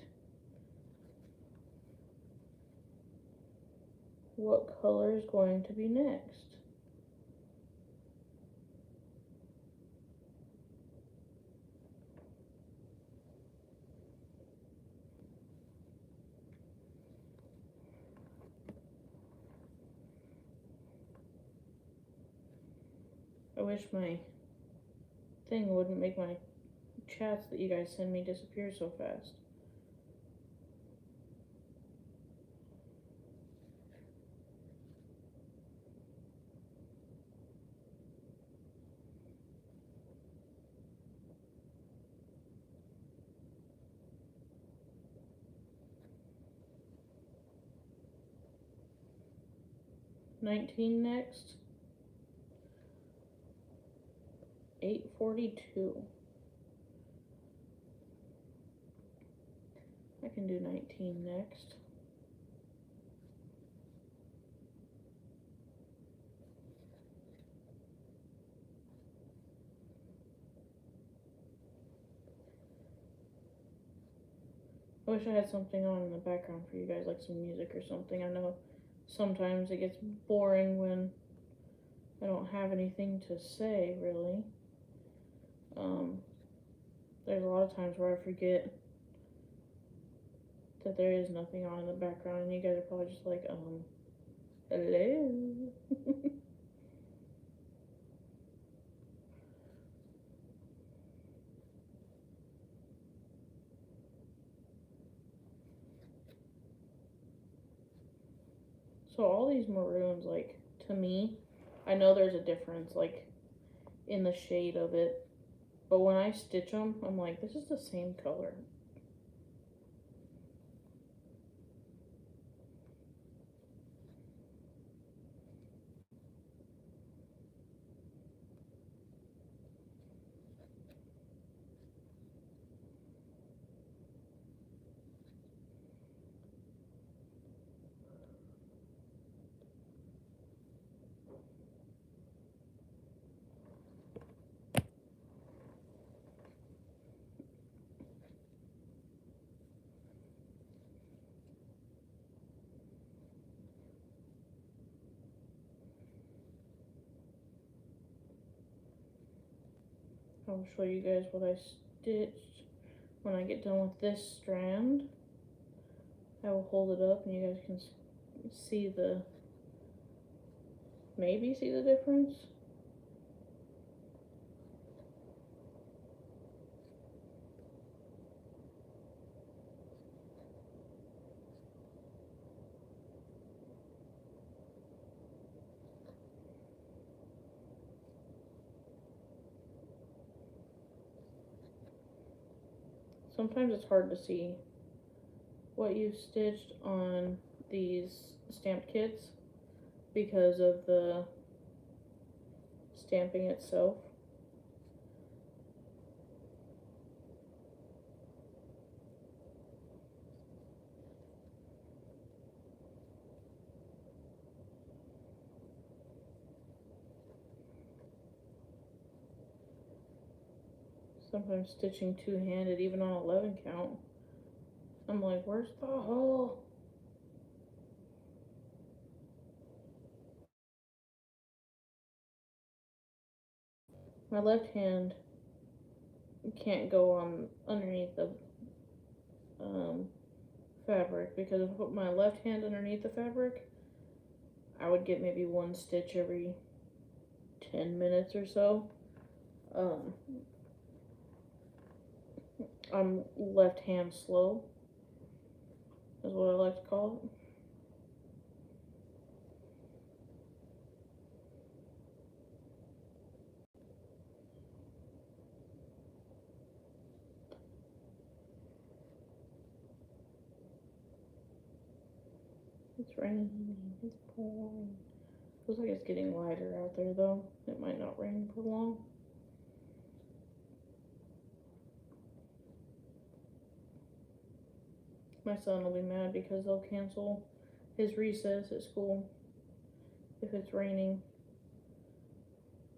What color is going to be next? I wish my thing wouldn't make my chats that you guys send me disappear so fast. $19 next. $8.42. I can do 19 next. I wish I had something on in the background for you guys, like some music or something. I know sometimes it gets boring when I don't have anything to say, really. There's a lot of times where I forget that there is nothing on in the background, and you guys are probably just like, hello. So all these maroons, like, to me, I know there's a difference, like, in the shade of it, but when I stitch them, I'm like, this is the same color. I'll show you guys what I stitched when I get done with this strand. I will hold it up and you guys can see the, maybe see the difference. Sometimes it's hard to see what you stitched on these stamped kits because of the stamping itself. Sometimes stitching two-handed, even on 11 count, I'm like, where's the hole? My left hand can't go on underneath the fabric, because if I put my left hand underneath the fabric, I would get maybe one stitch every 10 minutes or so. I'm left hand slow, is what I like to call it. It's raining. It's pouring. Feels like it's getting lighter out there though. It might not rain for long. My son will be mad because they'll cancel his recess at school if it's raining.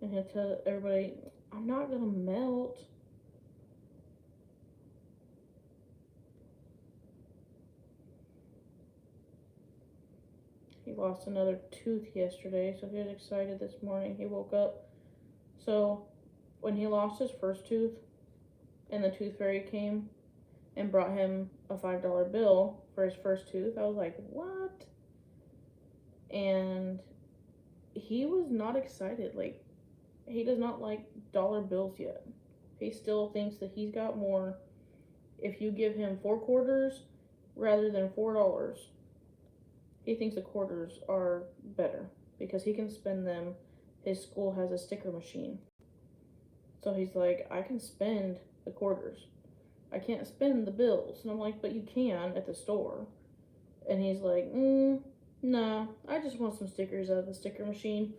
And he'll tell everybody, I'm not gonna melt. He lost another tooth yesterday, so he was excited this morning. He woke up. So when he lost his first tooth and the tooth fairy came and brought him a $5 bill for his first tooth, I was like, what? And he was not excited. Like, he does not like dollar bills yet. He still thinks that he's got more if you give him 4 quarters rather than $4. He thinks the quarters are better because he can spend them. His school has a sticker machine. So he's like, I can spend the quarters. I can't spend the bills. And I'm like, but you can at the store. And he's like, nah, I just want some stickers out of the sticker machine.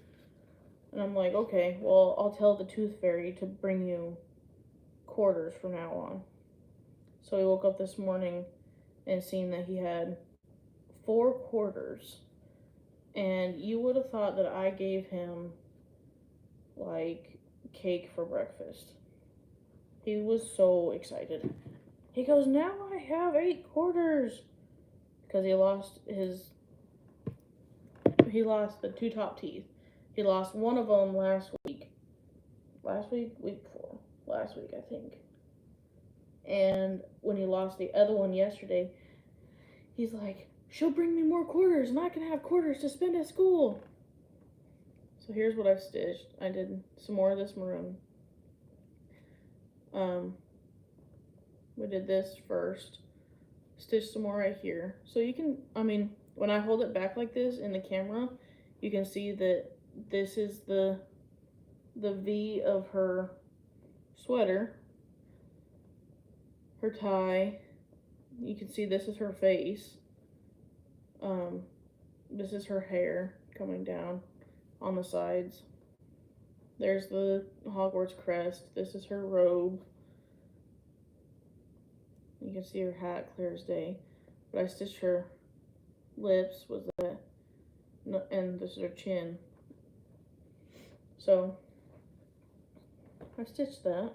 And I'm like, okay, well, I'll tell the tooth fairy to bring you quarters from now on. So he woke up this morning and seen that he had 4 quarters. And you would have thought that I gave him, like, cake for breakfast. He was so excited. He goes, now I have 8 quarters. Because he lost the 2 top teeth. He lost one of them last week. Week before. Last week, I think. And when he lost the other one yesterday, he's like, she'll bring me more quarters and I can have quarters to spend at school. So here's what I've stitched. I did some more of this maroon. We did this first. Stitch some more right here. So you can, when I hold it back like this in the camera, you can see that this is the V of her sweater, her tie. You can see this is her face. This is her hair coming down on the sides. There's the Hogwarts crest. This is her robe. You can see her hat clear as day. But I stitched her lips with that, and this is her chin. So I stitched that.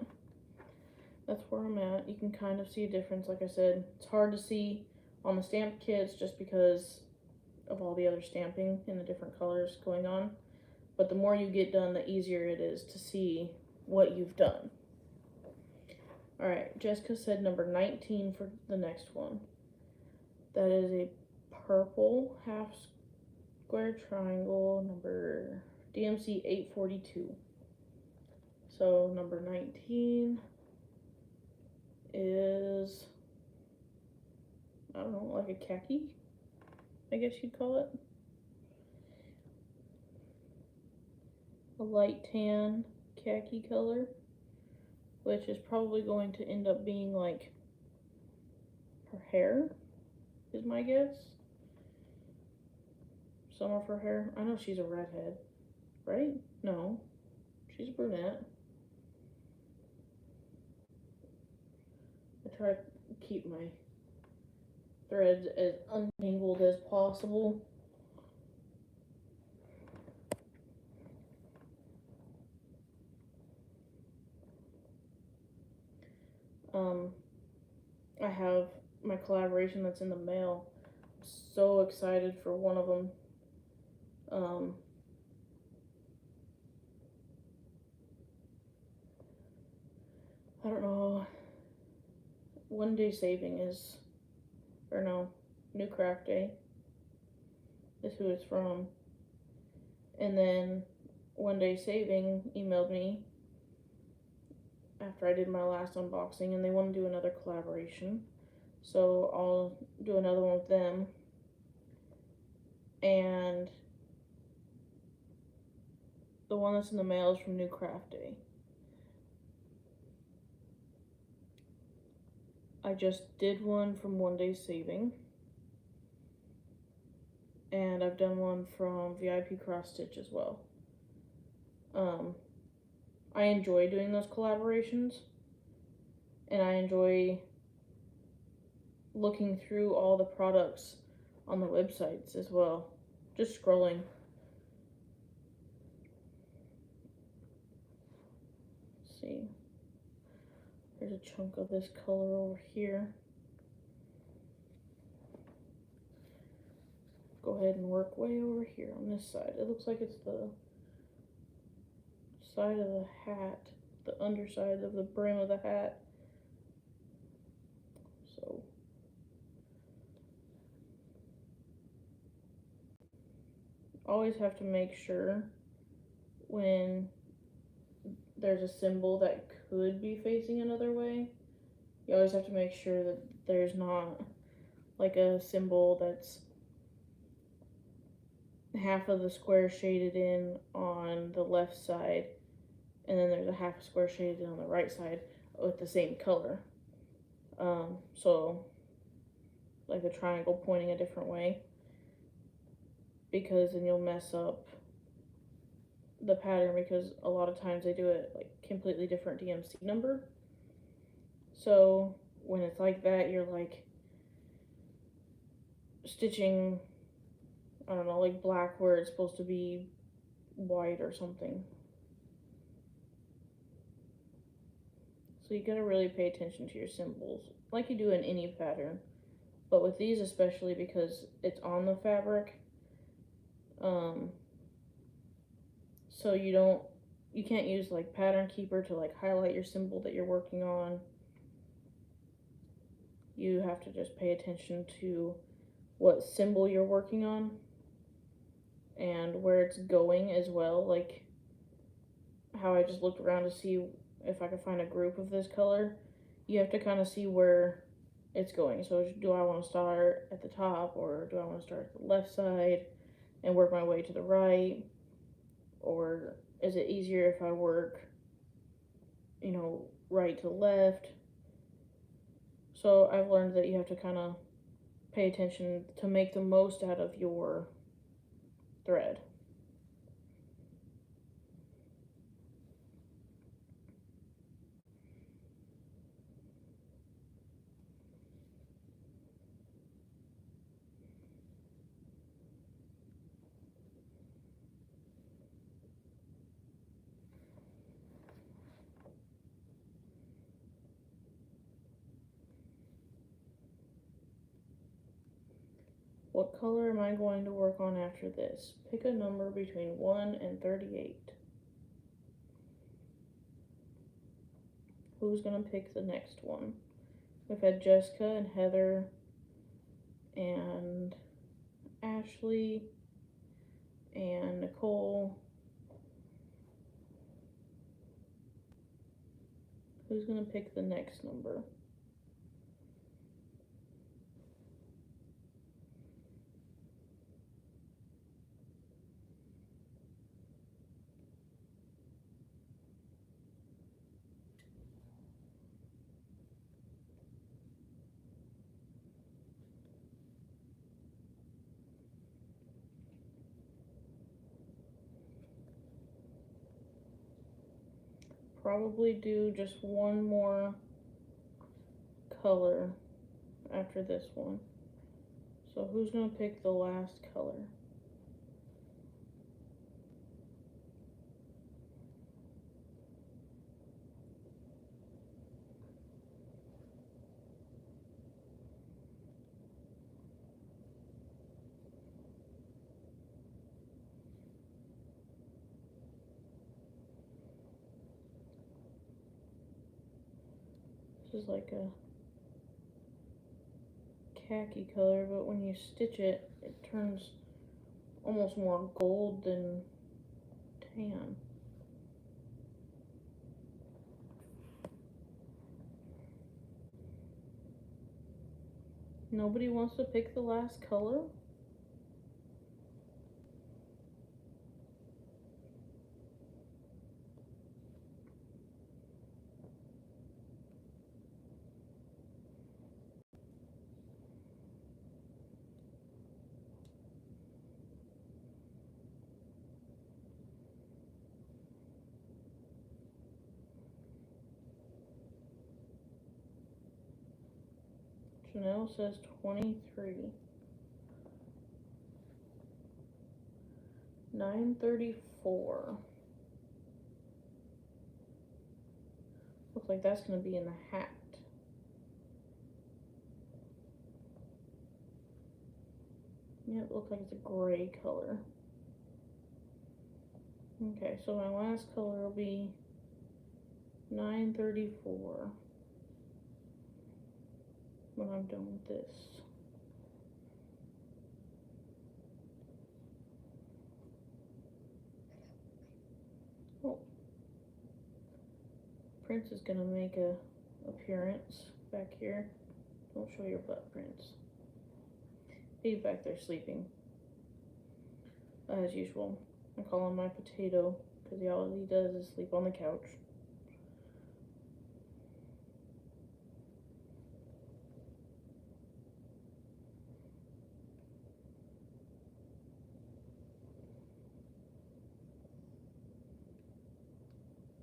That's where I'm at. You can kind of see a difference. Like I said, it's hard to see on the stamped kits just because of all the other stamping and the different colors going on. But the more you get done, the easier it is to see what you've done. Alright, Jessica said number 19 for the next one. That is a purple half square triangle, number DMC 842. So number 19 is, I don't know, like a khaki, I guess you'd call it. A light tan khaki color, which is probably going to end up being like her hair, is my guess. Some of her hair. I know she's a redhead, right? No, she's a brunette. I try to keep my threads as untangled as possible. I have my collaboration that's in the mail. I'm so excited for one of them. I don't know. One Day Saving is, or no, New Craft Day is who it's from. And then One Day Saving emailed me after I did my last unboxing, and they want to do another collaboration. So I'll do another one with them. And the one that's in the mail is from New Craft Day. I just did one from One Day Saving. and I've done one from VIP Cross Stitch as well. I enjoy doing those collaborations, and I enjoy looking through all the products on the websites as well, just scrolling. Let's see, there's a chunk of this color over here. Go ahead and work way over here on this side. It looks like it's the side of the hat, the underside of the brim of the hat. So always have to make sure when there's a symbol that could be facing another way, you always have to make sure that there's not like a symbol that's half of the square shaded in on the left side, and then there's a half a square shaded in on the right side with the same color. So like the triangle pointing a different way, because then you'll mess up the pattern, because a lot of times they do it like completely different DMC number. So when it's like that, you're like stitching, I don't know, like black where it's supposed to be white or something. So you gotta really pay attention to your symbols, like you do in any pattern, but with these especially because it's on the fabric. So you can't use like Pattern Keeper to like highlight your symbol that you're working on. You have to just pay attention to what symbol you're working on and where it's going as well. Like how I just looked around to see if I could find a group of this color. You have to kind of see where it's going. So do I want to start at the top, or do I want to start at the left side and work my way to the right? Or is it easier if I work, you know, right to left? So I've learned that you have to kind of pay attention to make the most out of your thread. What color am I going to work on after this? Pick a number between 1 and 38. Who's going to pick the next one? We've had Jessica and Heather and Ashley and Nicole. Who's going to pick the next number? Probably do just one more color after this one. So who's going to pick the last color? This is like a khaki color, but when you stitch it, it turns almost more gold than tan. Nobody wants to pick the last color? Chanel says 23. 934. Looks like that's going to be in the hat. Yep, looks like it's a gray color. Okay, so my last color will be 934 when I'm done with this. Oh, Prince is gonna make a appearance back here. Don't show your butt, Prince. He's back there sleeping, as usual. I call him my potato because all he does is sleep on the couch.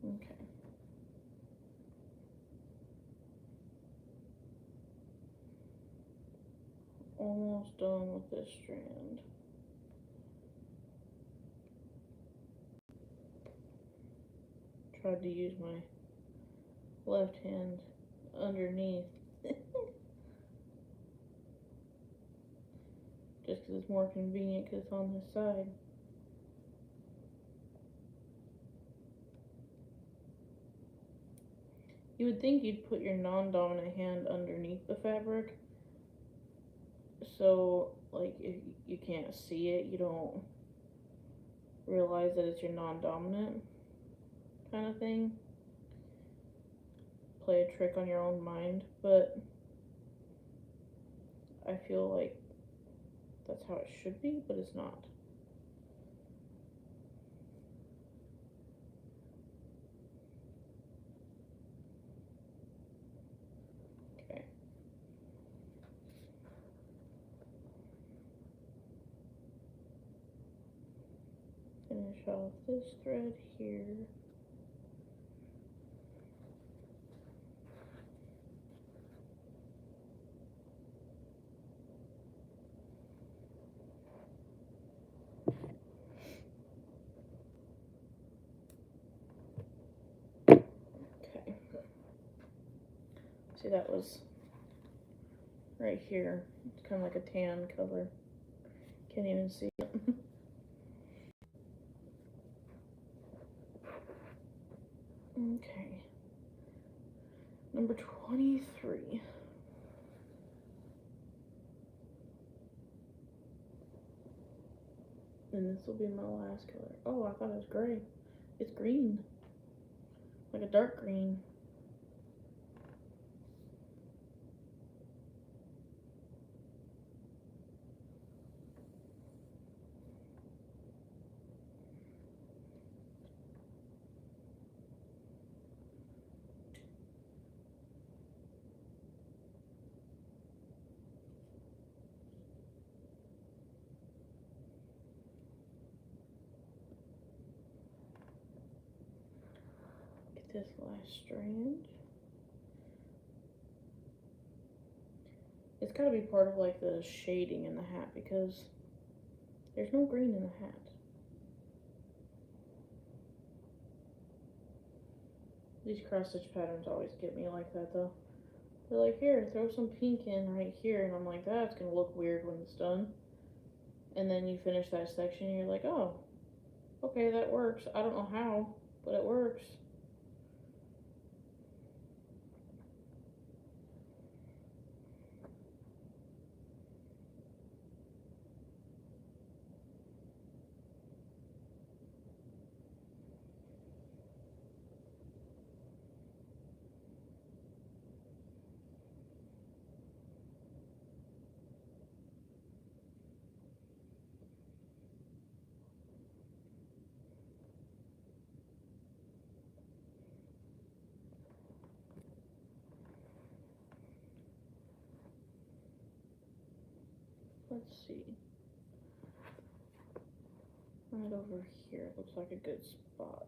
Okay. Almost done with this strand. Tried to use my left hand underneath just because it's more convenient because it's on this side. You would think you'd put your non-dominant hand underneath the fabric, so like if you can't see it, you don't realize that it's your non-dominant kind of thing. Play a trick on your own mind, but I feel like that's how it should be, but it's not. Okay. Finish off this thread here. Okay. See, that was right here. It's kind of like a tan color. Can't even see it. Okay. Number 23. And this will be my last color. Oh, I thought it was gray. It's green. Like a dark green. Get this last strand. It's gotta be part of like the shading in the hat because there's no green in the hat. These cross stitch patterns always get me like that though. They're like, here, throw some pink in right here, and I'm like, that's gonna look weird when it's done. And then you finish that section and you're like, oh, okay, that works. I don't know how, but it works. Let's see. Right over here looks like a good spot.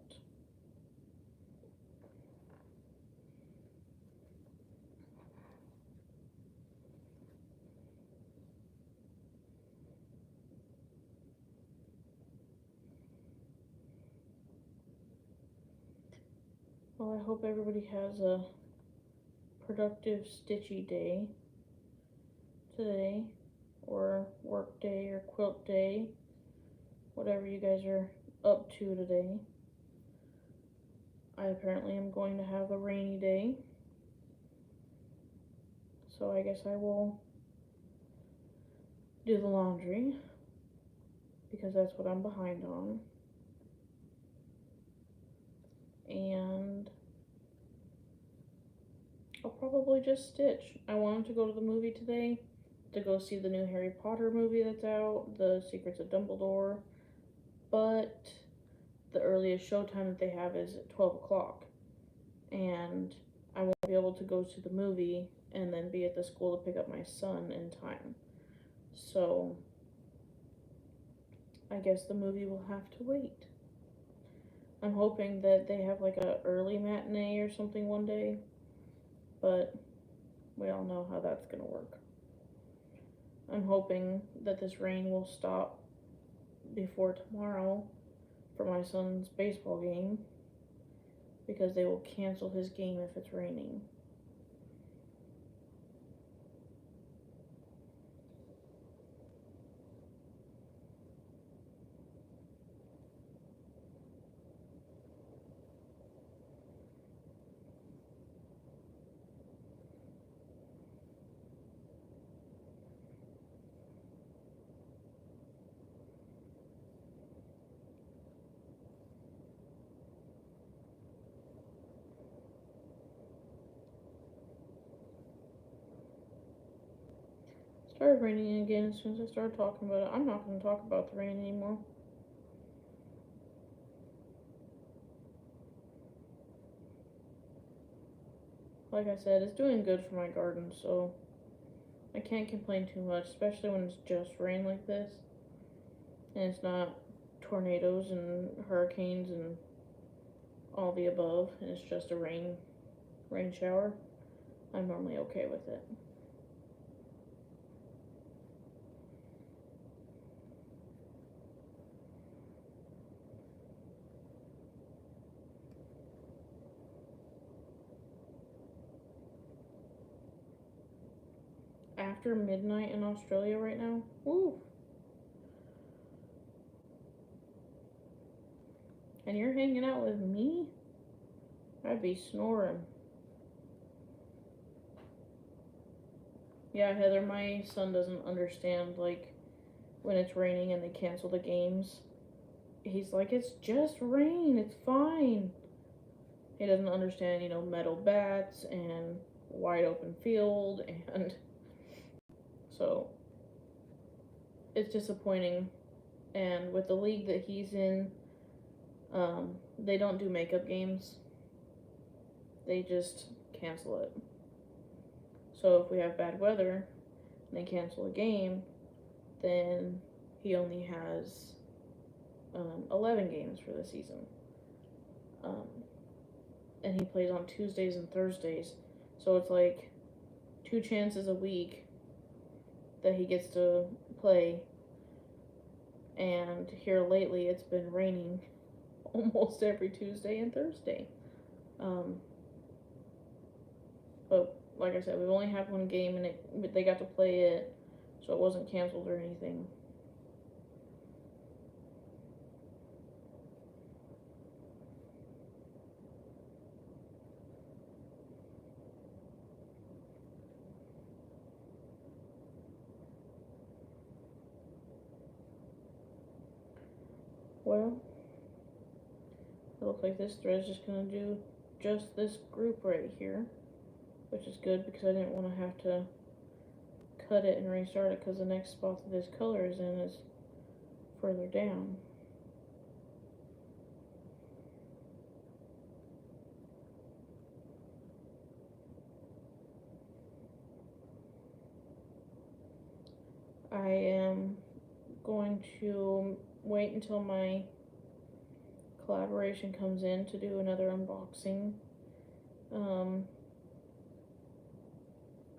Well, I hope everybody has a productive stitchy day today, or work day, or quilt day, whatever you guys are up to today. I apparently am going to have a rainy day, so I guess I will do the laundry, because that's what I'm behind on. And I'll probably just stitch. I wanted to go to the movie today to go see the new Harry Potter movie that's out, The Secrets of Dumbledore, but the earliest showtime that they have is at 12 o'clock, and I won't be able to go to the movie and then be at the school to pick up my son in time. So I guess the movie will have to wait. I'm hoping that they have like a early matinee or something one day, but we all know how that's gonna work. I'm hoping that this rain will stop before tomorrow for my son's baseball game, because they will cancel his game if it's raining. It started raining again as soon as I started talking about it. I'm not going to talk about the rain anymore. Like I said, it's doing good for my garden, so I can't complain too much, especially when it's just rain like this and it's not tornadoes and hurricanes and all the above, and it's just a rain shower. I'm normally okay with it. After midnight in Australia right now, woo! And you're hanging out with me? I'd be snoring. Yeah, Heather, my son doesn't understand, like, when it's raining and they cancel the games. He's like, it's just rain, it's fine. He doesn't understand, metal bats and wide open field, and so it's disappointing. And with the league that he's in, they don't do makeup games. They just cancel it. So if we have bad weather and they cancel a game, then he only has 11 games for the season. And he plays on Tuesdays and Thursdays. So it's like 2 chances a week that he gets to play. And here lately it's been raining almost every Tuesday and Thursday. But like I said, we've only had one game and they got to play it, so it wasn't canceled or anything. Well, it looks like this thread is just going to do just this group right here, which is good because I didn't want to have to cut it and restart it, because the next spot that this color is in is further down. I am going to wait until my collaboration comes in to do another unboxing. I'm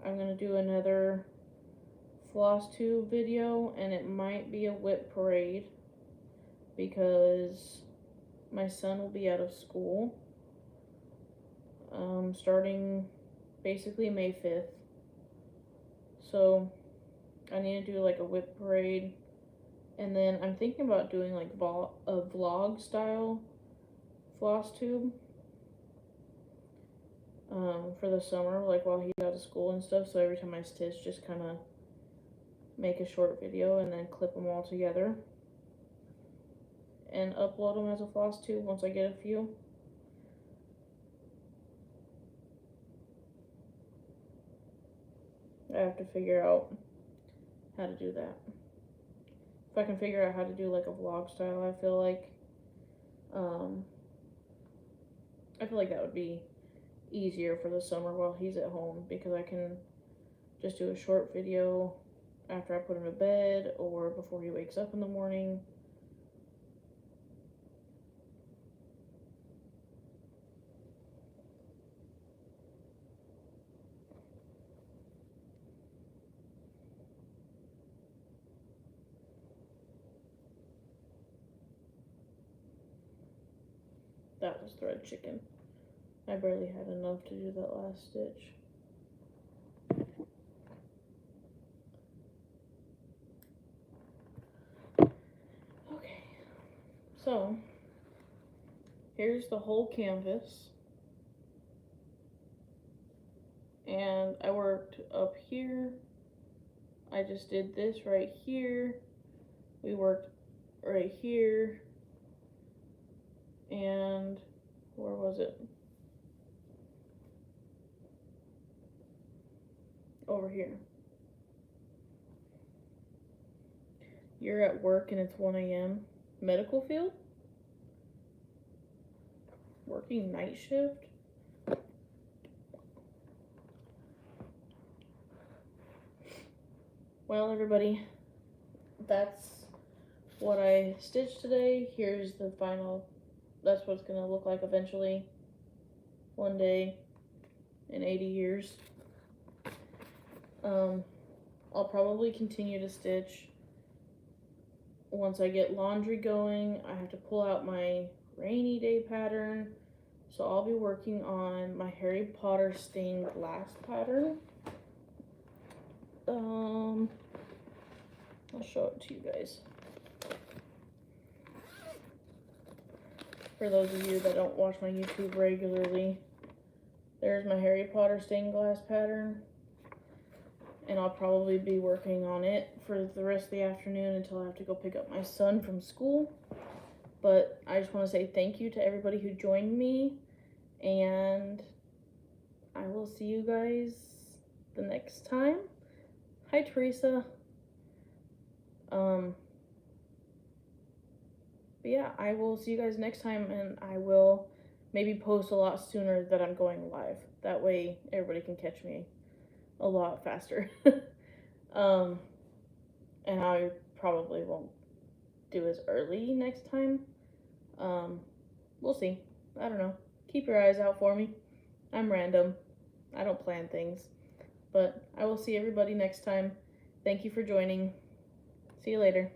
going to do another floss tube video, and it might be a whip parade because my son will be out of school starting basically May 5th. So I need to do like a whip parade, and then I'm thinking about doing like a vlog style floss tube for the summer, like while he's out of school and stuff. So every time I stitch, just kind of make a short video and then clip them all together and upload them as a floss tube once I get a few. I have to figure out how to do that. If I can figure out how to do like a vlog style, I feel like that would be easier for the summer while he's at home, because I can just do a short video after I put him to bed or before he wakes up in the morning. That was thread chicken. I barely had enough to do that last stitch. Okay, so here's the whole canvas. And I worked up here. I just did this right here. We worked right here. And where was it? Over here. You're at work and it's 1 a.m. Medical field? Working night shift? Well, everybody, that's what I stitched today. Here's the final. That's what it's gonna look like eventually. One day in 80 years. I'll probably continue to stitch once I get laundry going. I have to pull out my rainy day pattern. So I'll be working on my Harry Potter stained glass pattern. I'll show it to you guys. For those of you that don't watch my YouTube regularly, there's my Harry Potter stained glass pattern. And I'll probably be working on it for the rest of the afternoon until I have to go pick up my son from school. But I just want to say thank you to everybody who joined me, and I will see you guys the next time. Hi, Teresa. But yeah, I will see you guys next time, and I will maybe post a lot sooner that I'm going live. That way everybody can catch me a lot faster. And I probably won't do as early next time. We'll see. I don't know. Keep your eyes out for me. I'm random. I don't plan things. But I will see everybody next time. Thank you for joining. See you later.